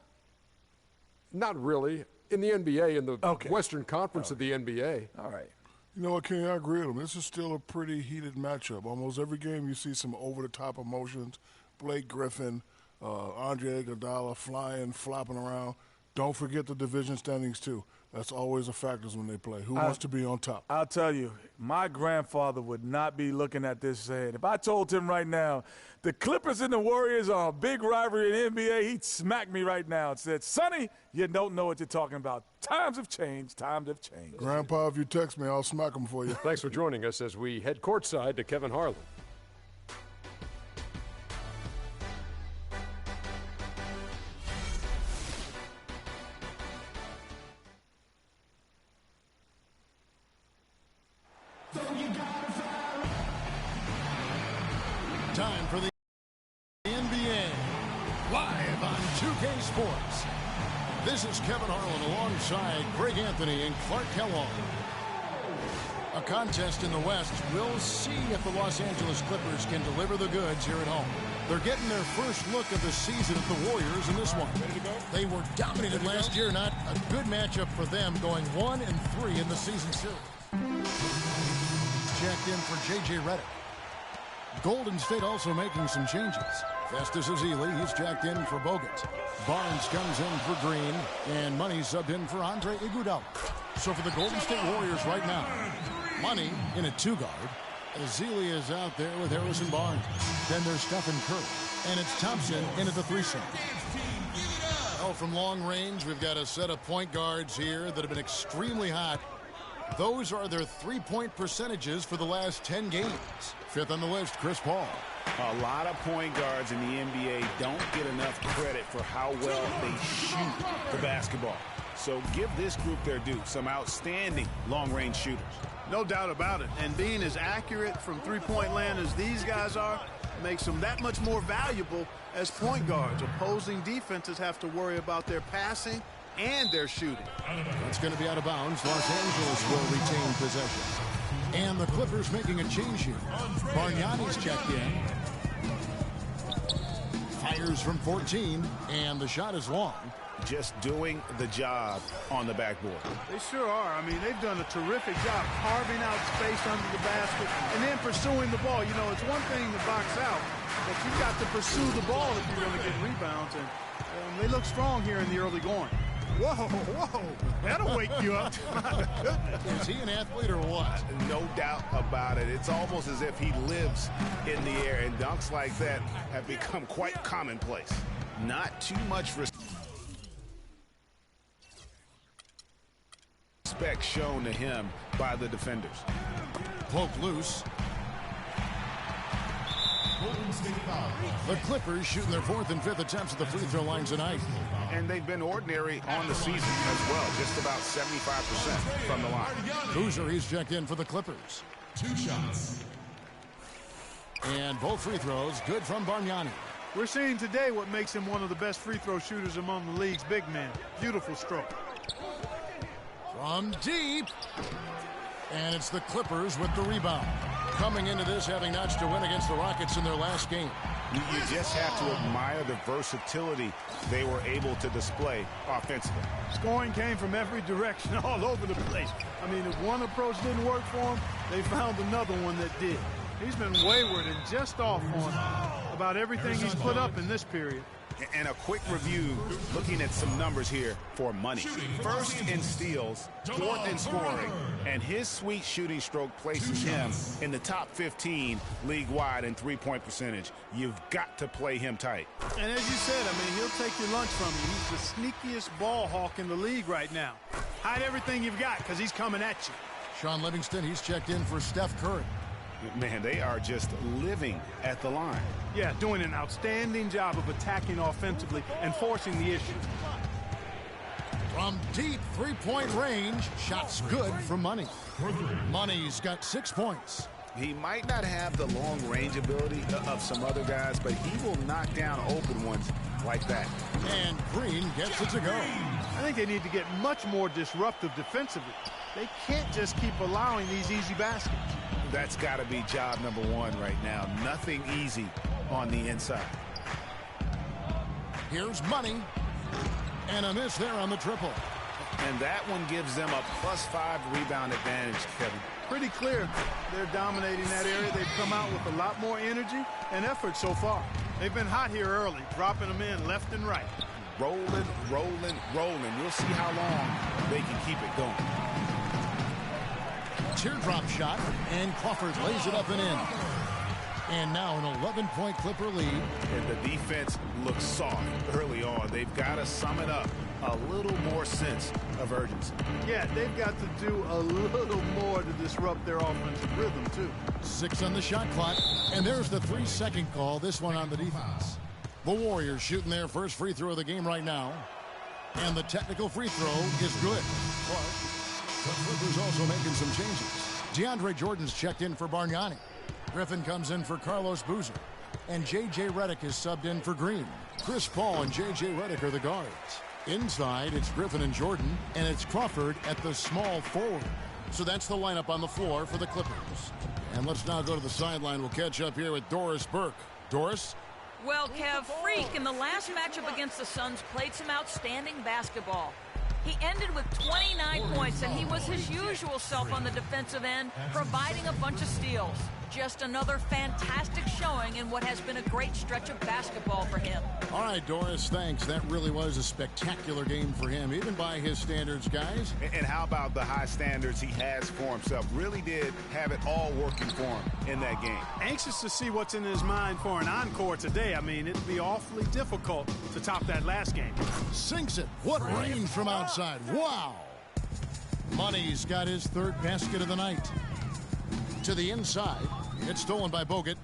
Not really. In the NBA, in the Western Conference of the NBA. All right. You know what, Kenny, I agree with him. This is still a pretty heated matchup. Almost every game you see some over-the-top emotions. Blake Griffin, Andre Iguodala flying, flopping around. Don't forget the division standings, too. That's always a factor when they play. Who wants to be on top? I'll tell you, my grandfather would not be looking at this saying, if I told him right now, the Clippers and the Warriors are a big rivalry in the NBA, he'd smack me right now and said, Sonny, you don't know what you're talking about. Times have changed. Times have changed. Grandpa, if you text me, I'll smack him for you. Thanks for joining us as we head courtside to Kevin Harlan. Time for the NBA, live on 2K Sports. This is Kevin Harlan alongside Greg Anthony and Clark Kellogg. A contest in the West. We'll see if the Los Angeles Clippers can deliver the goods here at home. They're getting their first look of the season at the Warriors in this one. They were dominated last year. Not a good matchup for them, going 1-3 in the season series. Checked in for J.J. Redick. Golden State also making some changes. Festus Ezeli, he's jacked in for Bogut. Barnes comes in for Green, and Money subbed in for Andre Iguodala. So for the Golden State Warriors right now, Money in a two-guard. Ezeli is out there with Harrison Barnes. Then there's Stephen Curry, and it's Thompson in at the three-set. Oh, from long range, we've got a set of point guards here that have been extremely hot. Those are their three-point percentages for the last 10 games. Fifth on the list, Chris Paul. A lot of point guards in the NBA don't get enough credit for how well they shoot the basketball. So give this group their due. Some outstanding long-range shooters. No doubt about it. And being as accurate from three-point land as these guys are makes them that much more valuable as point guards. Opposing defenses have to worry about their passing and their shooting. That's going to be out of bounds. Los Angeles will retain possession. And the Clippers making a change here. Bargnani's checked in. Fires from 14, and the shot is long. Just doing the job on the backboard. They sure are. I mean, they've done a terrific job carving out space under the basket and then pursuing the ball. You know, it's one thing to box out, but you've got to pursue the ball if you're going to get rebounds. And they look strong here in the early going. Whoa, whoa, that'll wake you up. Is he an athlete or what? No doubt about it. It's almost as if he lives in the air, and dunks like that have become quite commonplace. Not too much respect shown to him by the defenders. Poke loose. The Clippers shooting their fourth and fifth attempts at the free throw line tonight. And they've been ordinary on the season as well, just about 75% from the line. Boozer, he's checked in for the Clippers. 2 shots. And both free throws good from Bargnani. We're seeing today what makes him one of the best free throw shooters among the league's big men. Beautiful stroke. From deep. And it's the Clippers with the rebound. Coming into this having notched a win against the Rockets in their last game. You just have to admire the versatility they were able to display offensively. Scoring came from every direction, all over the place. I mean, if one approach didn't work for him, they found another one that did. He's been wayward and just off on about everything he's put up in this period. And a quick review, looking at some numbers here for Money. First in steals, fourth in scoring, and his sweet shooting stroke places him in the top 15 league-wide in three-point percentage. You've got to play him tight. And as you said, I mean, he'll take your lunch from you. He's the sneakiest ball hawk in the league right now. Hide everything you've got because he's coming at you. Sean Livingston, he's checked in for Steph Curry. Man, they are just living at the line. Yeah, doing an outstanding job of attacking offensively and forcing the issue. From deep three-point range, shots good from Money. Money's got 6 points. He might not have the long-range ability of some other guys, but he will knock down open ones like that. And Green gets it to go. I think they need to get much more disruptive defensively. They can't just keep allowing these easy baskets. That's got to be job number one right now. Nothing easy on the inside. Here's Money. And a miss there on the triple. And that one gives them a +5 rebound advantage, Kevin. Pretty clear they're dominating that area. They've come out with a lot more energy and effort so far. They've been hot here early, dropping them in left and right. Rolling, rolling, rolling. We'll see how long they can keep it going. Teardrop shot, and Crawford lays it up and in. And now an 11-point Clipper lead. And the defense looks soft early on. They've got to sum it up. A little more sense of urgency. Yeah, they've got to do a little more to disrupt their offensive rhythm, too. 6 on the shot clock, and there's the 3-second call, this one on the defense. The Warriors shooting their first free throw of the game right now. And the technical free throw is good. The Clippers also making some changes. DeAndre Jordan's checked in for Bargnani. Griffin comes in for Carlos Boozer. And J.J. Redick is subbed in for Green. Chris Paul and J.J. Redick are the guards. Inside, it's Griffin and Jordan, and it's Crawford at the small forward. So that's the lineup on the floor for the Clippers. And let's now go to the sideline. We'll catch up here with Doris Burke. Doris? Well, Kev, Freak in the last matchup against the Suns played some outstanding basketball. He ended with 29 points, and he was his usual self on the defensive end, providing a bunch of steals. Just another fantastic showing in what has been a great stretch of basketball for him. All right, Doris, thanks. That really was a spectacular game for him, even by his standards, guys. And how about the high standards he has for himself? Really did have it all working for him in that game. Anxious to see what's in his mind for an encore today. I mean, it'd be awfully difficult to top that last game. Sinks it. What range from outside. Wow. Money's got his third basket of the night. To the inside. It's stolen by Bogut.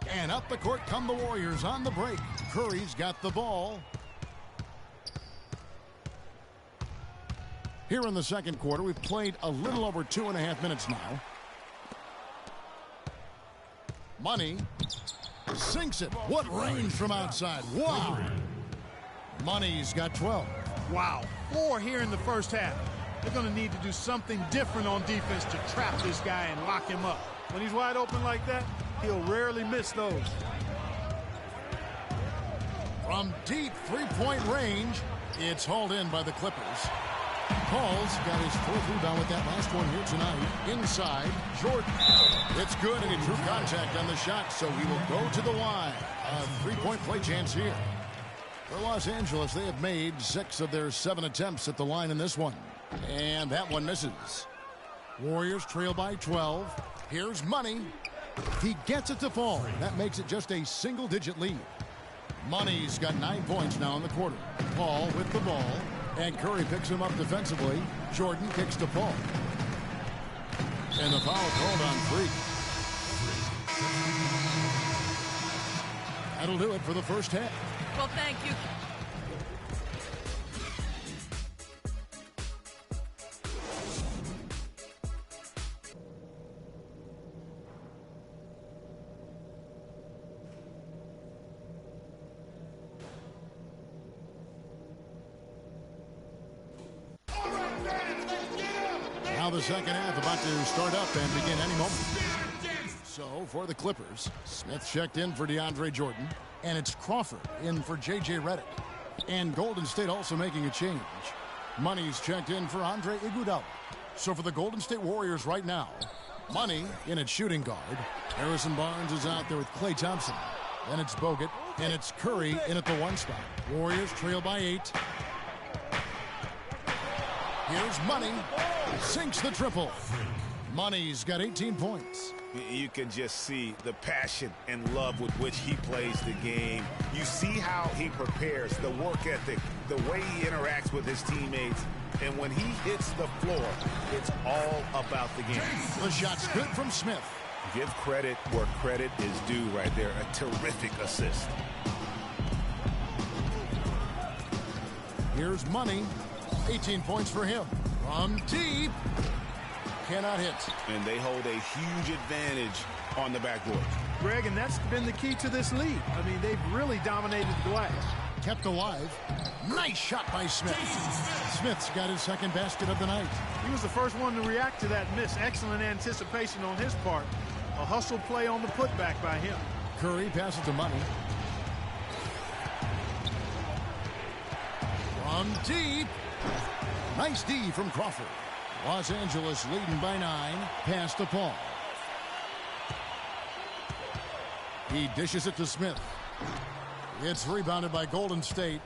And up the court come the Warriors on the break. Curry's got the ball. Here in the second quarter, we've played a little over 2.5 minutes now. Money sinks it. What range from outside. Wow. Money's got 12. Wow. 4 here in the first half. They're going to need to do something different on defense to trap this guy and lock him up. When he's wide open like that, he'll rarely miss those. From deep three-point range, it's hauled in by the Clippers. Paul's got his 4th rebound with that last one here tonight. Inside, Jordan. It's good, and he drew contact on the shot, so he will go to the line. A 3-point play chance here. For Los Angeles, they have made 6 of their 7 attempts at the line in this one. And that one misses. Warriors trail by 12. Here's Money. He gets it to fall. That makes it just a single-digit lead. Money's got 9 points now in the quarter. Paul with the ball. And Curry picks him up defensively. Jordan kicks to Paul. And the foul called on Freak. That'll do it for the first half. Well, thank you. Now the second half about to start up and begin any moment. So for the Clippers, Smith checked in for DeAndre Jordan, and it's Crawford in for J.J. Redick. And Golden State also making a change. Money's checked in for Andre Iguodala. So for the Golden State Warriors right now, Money in at shooting guard. Harrison Barnes is out there with Klay Thompson. Then it's Bogut, and it's Curry in at the 1 spot. Warriors trail by 8. Here's Money. Sinks the triple. Money's got 18 points. You can just see the passion and love with which he plays the game. You see how he prepares, the work ethic, the way he interacts with his teammates. And when he hits the floor, it's all about the game. The shot's good from Smith. Give credit where credit is due right there. A terrific assist. Here's Money. 18 points for him. From deep. Cannot hit. And they hold a huge advantage on the backboard. Greg, and that's been the key to this lead. I mean, they've really dominated the glass. Kept alive. Nice shot by Smith. Smith's got his second basket of the night. He was the first one to react to that miss. Excellent anticipation on his part. A hustle play on the putback by him. Curry passes to Money. From deep. Nice D from Crawford. Los Angeles leading by 9. Pass to Paul. He dishes it to Smith. It's rebounded by Golden State.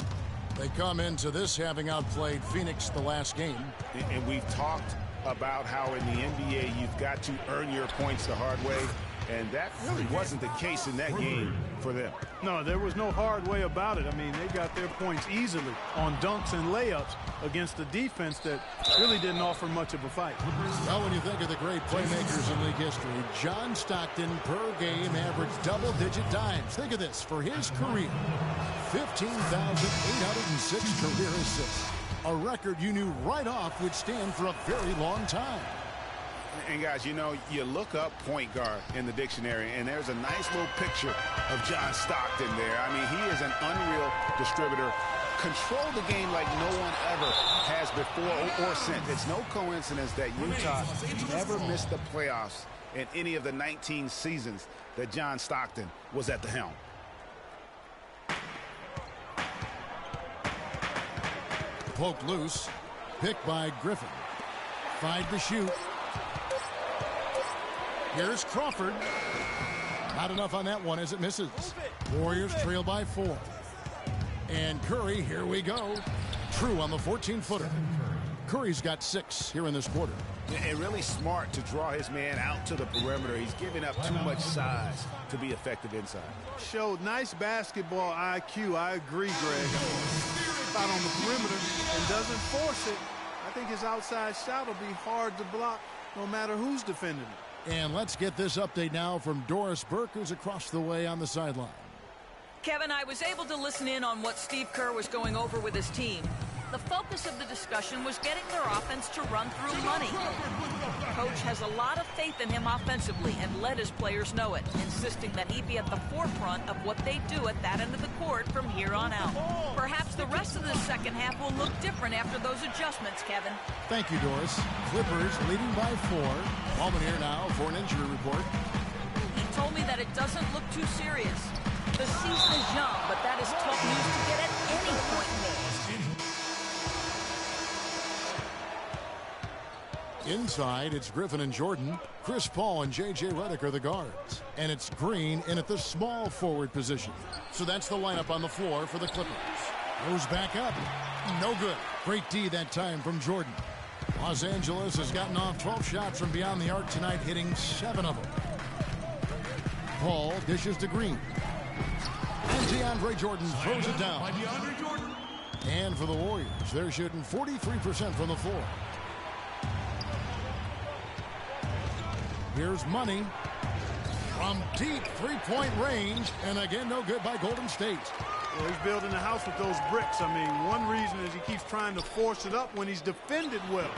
They come into this having outplayed Phoenix the last game. And we've talked about how in the NBA you've got to earn your points the hard way. And that really wasn't the case in that game for them. No, there was no hard way about it. I mean, they got their points easily on dunks and layups against a defense that really didn't offer much of a fight. Well, when you think of the great playmakers in league history, John Stockton per game averaged double-digit dimes. Think of this. For his career, 15,806 career assists. A record you knew right off would stand for a very long time. And guys, you know, you look up point guard in the dictionary, and there's a nice little picture of John Stockton there. I mean, he is an unreal distributor. Control the game like no one ever has before or since. It's no coincidence that Utah never missed the playoffs in any of the 19 seasons that John Stockton was at the helm. Poked loose. Picked by Griffin. 5 to shoot. Here's Crawford. Not enough on that one as it misses. Warriors trail by 4. And Curry, here we go. True on the 14-footer. Curry's got 6 here in this quarter. And really smart to draw his man out to the perimeter. He's giving up too much size to be effective inside. Showed nice basketball IQ. I agree, Greg. Out on the perimeter and doesn't force it. I think his outside shot will be hard to block no matter who's defending it. And let's get this update now from Doris Burke, who's across the way on the sideline. Kevin, I was able to listen in on what Steve Kerr was going over with his team. The focus of the discussion was getting their offense to run through Money. Coach has a lot of faith in him offensively and let his players know it, insisting that he be at the forefront of what they do at that end of the court from here on out. Perhaps the rest of the second half will look different after those adjustments, Kevin. Thank you, Doris. Clippers leading by 4. Ballman here now for an injury report. He told me that it doesn't look too serious. The season is young, but that is tough news to get at any point in it. Inside, it's Griffin and Jordan. Chris Paul and J.J. Redick are the guards. And it's Green in at the small forward position. So that's the lineup on the floor for the Clippers. Goes back up. No good. Great D that time from Jordan. Los Angeles has gotten off 12 shots from beyond the arc tonight, hitting 7 of them. Paul dishes to Green. And DeAndre Jordan throws it down. And for the Warriors, they're shooting 43% from the floor. Here's Money from deep three-point range, and again, no good by Golden State. Well, he's building a house with those bricks. I mean, one reason is he keeps trying to force it up when he's defended well.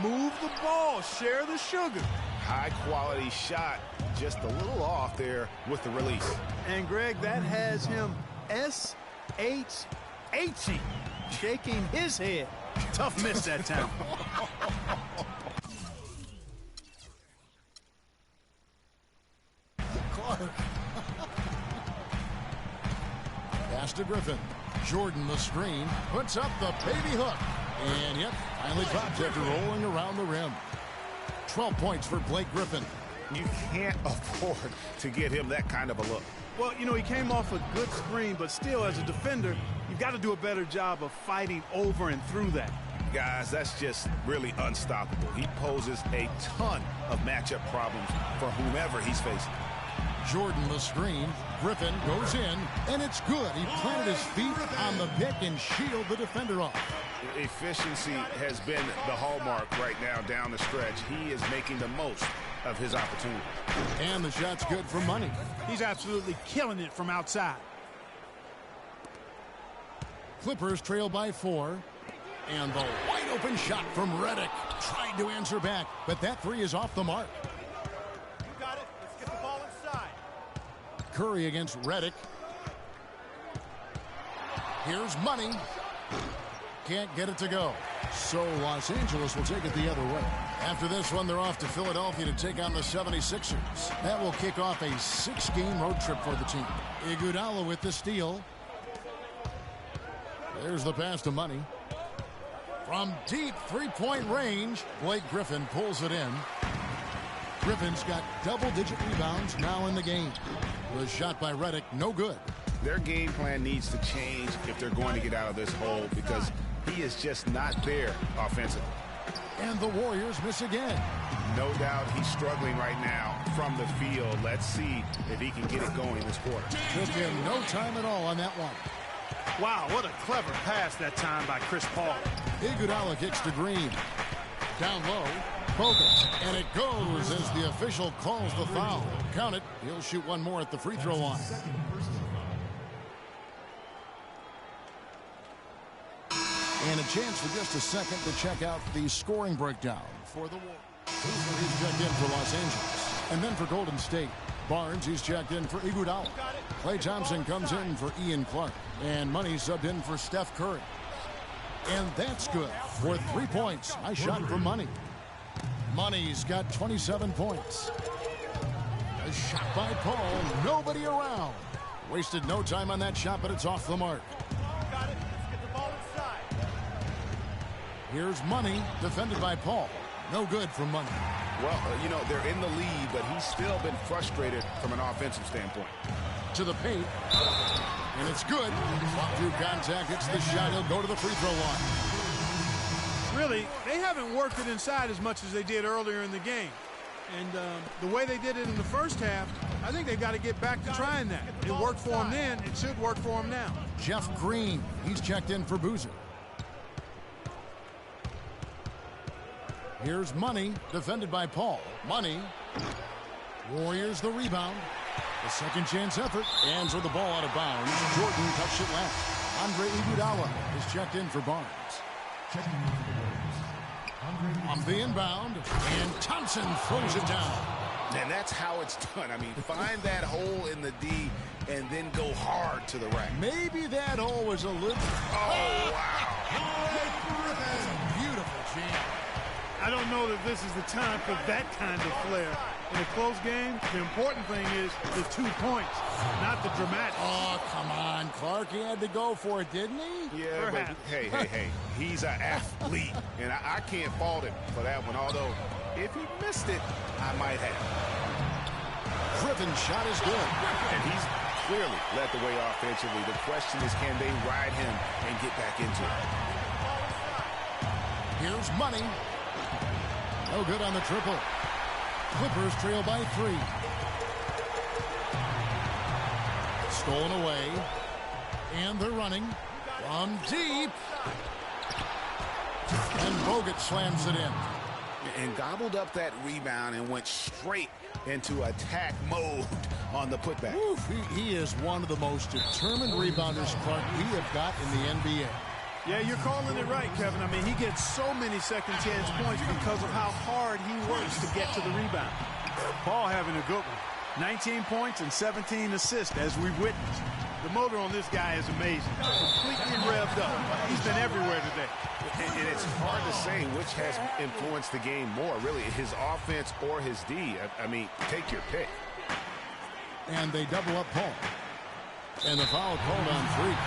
Move the ball, share the sugar. High-quality shot, just a little off there with the release. And, Greg, that has him S-H-H-ing, shaking his head. Tough miss that time. Pass to Griffin. Jordan the screen. Puts up the baby hook. And yet, finally drops after rolling around the rim. 12 points for Blake Griffin. You can't afford to get him that kind of a look. Well, you know, he came off a good screen, but still, as a defender, you've got to do a better job of fighting over and through that. Guys, that's just really unstoppable. He poses a ton of matchup problems for whomever he's facing. Jordan the screen. Griffin goes in, and it's good. He planted his feet on the pick and shielded the defender off. Efficiency has been the hallmark right now down the stretch. He is making the most of his opportunity. And the shot's good for money. He's absolutely killing it from outside. Clippers trail by 4. And the wide open shot from Redick. Tried to answer back, but that three is off the mark. You got it. Let's get the ball inside. Curry against Redick. Here's money. Can't get it to go. So Los Angeles will take it the other way. After this one, they're off to Philadelphia to take on the 76ers. That will kick off a 6-game road trip for the team. Iguodala with the steal. There's the pass to money. From deep three-point range, Blake Griffin pulls it in. Griffin's got double-digit rebounds now in the game. The shot by Redick, no good. Their game plan needs to change if they're going to get out of this hole because he is just not there offensively. And the Warriors miss again. No doubt he's struggling right now from the field. Let's see if he can get it going this quarter. Took him no time at all on that one. Wow, what a clever pass that time by Chris Paul. Iguodala kicks to Green. Down low, Bogut. And it goes as the official calls the foul. Count it. He'll shoot one more at the free throw line. And a chance for just a second to check out the scoring breakdown for the Warriors. He's checked in for Los Angeles. And then for Golden State, Barnes, he's checked in for Iguodala. Klay Thompson comes in for Ian Clark. And Money subbed in for Steph Curry. And that's good for 3 points. Nice shot for Money. Money's got 27 points. A shot by Paul. Nobody around. Wasted no time on that shot, but it's off the mark. Got it. Let's get the ball inside. Here's Money, defended by Paul. No good from Money. Well, you know, they're in the lead, but he's still been frustrated from an offensive standpoint. To the paint. And it's good. Through contact, it's the shot. He'll go to the free throw line. Really, they haven't worked it inside as much as they did earlier in the game. And the way they did it in the first half, I think they've got to get back to trying that. It worked for them then. It should work for them now. Jeff Green, he's checked in for Boozer. Here's Money, defended by Paul. Money. Warriors the rebound. The second chance effort. Hands with the ball out of bounds. Jordan cuts it left. Andre Iguodala is checked in for Barnes. Off the inbound. And Thompson throws it down. And that's how it's done. I mean, find that hole in the D and then go hard to the rack. Maybe that hole was a little... Oh, wow. That's a beautiful jam. I don't know that this is the time for that kind of flair. In a close game, the important thing is the 2 points, not the dramatic. Oh, come on, Clark. He had to go for it, didn't he? Yeah, but hey. He's an athlete, and I can't fault him for that one, although if he missed it, I might have. Griffin's shot is good. And he's clearly led the way offensively. The question is, can they ride him and get back into it? Here's Money. No good on the triple. Clippers trail by 3. Stolen away. And they're running from deep. And Bogut slams it in. And gobbled up that rebound and went straight into attack mode on the putback. Oof, he is one of the most determined rebounders, Clark, we have got in the NBA. Yeah, you're calling it right, Kevin. I mean, he gets so many second chance points because of how hard he works to get to the rebound. Paul having a good one. 19 points and 17 assists as we witnessed. The motor on this guy is amazing. Completely revved up. He's been everywhere today. And it's hard to say which has influenced the game more, really, his offense or his D. I mean, take your pick. And they double up Paul. And the foul called on Freak.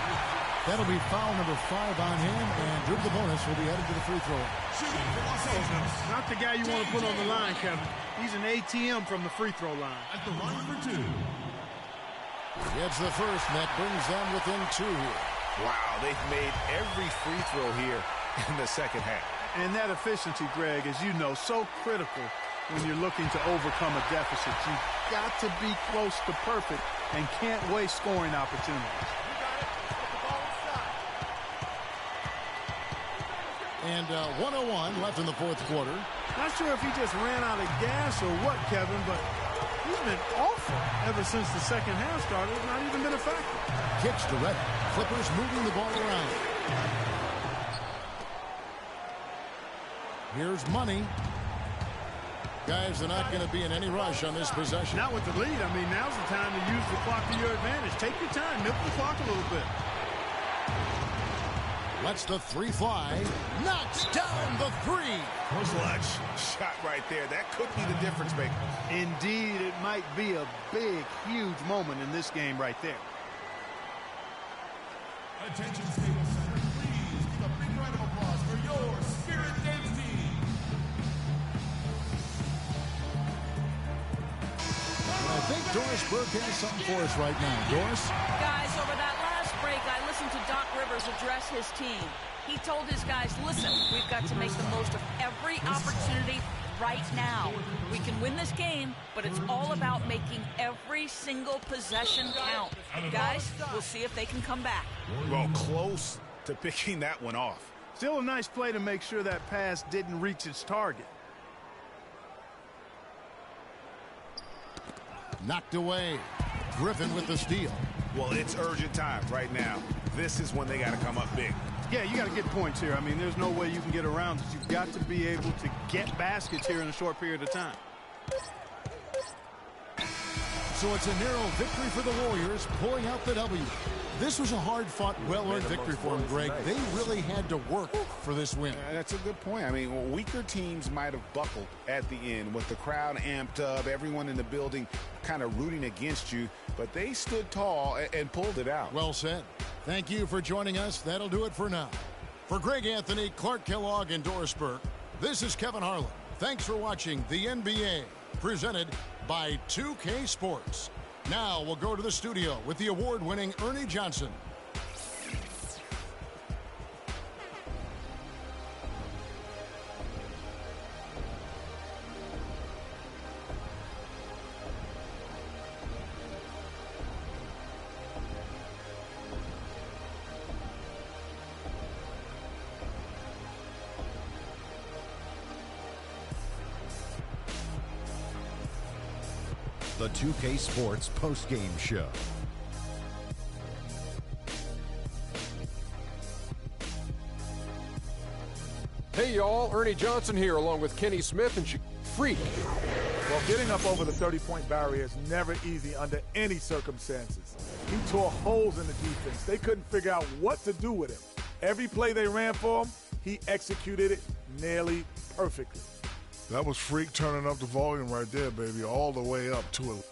That'll be foul number 5 on him, and Drew the bonus will be headed to the free throw. Not the guy you want to put on the line, Kevin. He's an ATM from the free throw line. At the line for 2. Gets the first, and that brings them within 2 here. Wow, they've made every free throw here in the second half. And that efficiency, Greg, as you know, so critical when you're looking to overcome a deficit. You've got to be close to perfect and can't waste scoring opportunities. And 1:01 left in the fourth quarter. Not sure if he just ran out of gas or what, Kevin, but he's been awful ever since the second half started. Not even been a factor. Kicks to Reddick. Clippers moving the ball around. Here's Money. Guys, they're not going to be in any rush on this possession. Not with the lead. I mean, now's the time to use the clock to your advantage. Take your time. Milk the clock a little bit. Lets the 3 fly. Knocks down the 3. Clutch shot right there. That could be the difference maker. Indeed, it might be a big, huge moment in this game right there. Attention, Staples Center. Please give a big round of applause for your Spirit Games team. I think Doris Burke has something for us right now. Doris? Guys, over that last break, I listened to Doc Rivers address his team. He told his guys, listen, we've got to make the most of every opportunity right now. We can win this game, but it's all about making every single possession count. Guys, we'll see if they can come back. Well, close to picking that one off. Still a nice play to make sure that pass didn't reach its target. Knocked away. Griffin with the steal. Well, it's urgent time right now. This is when they got to come up big. Yeah, you got to get points here. I mean, there's no way you can get around it. You've got to be able to get baskets here in a short period of time. So it's a narrow victory for the Warriors, pulling out the W. This was a hard-fought, well-earned victory for them, Greg. They really had to work for this win. That's a good point. I mean, weaker teams might have buckled at the end with the crowd amped up, everyone in the building kind of rooting against you, but they stood tall and pulled it out. Well said. Thank you for joining us. That'll do it for now. For Greg Anthony, Clark Kellogg, and Doris Burke, this is Kevin Harlan. Thanks for watching the NBA, presented by 2K Sports. Now we'll go to the studio with the award-winning Ernie Johnson. The 2K Sports post-game show. Hey, y'all. Ernie Johnson here, along with Kenny Smith and Freak. Well, getting up over the 30-point barrier is never easy under any circumstances. He tore holes in the defense. They couldn't figure out what to do with him. Every play they ran for him, he executed it nearly perfectly. That was Freak turning up the volume right there, baby, all the way up to it.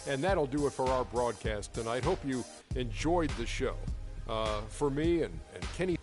And that'll do it for our broadcast tonight. Hope you enjoyed the show. For me and Kenny.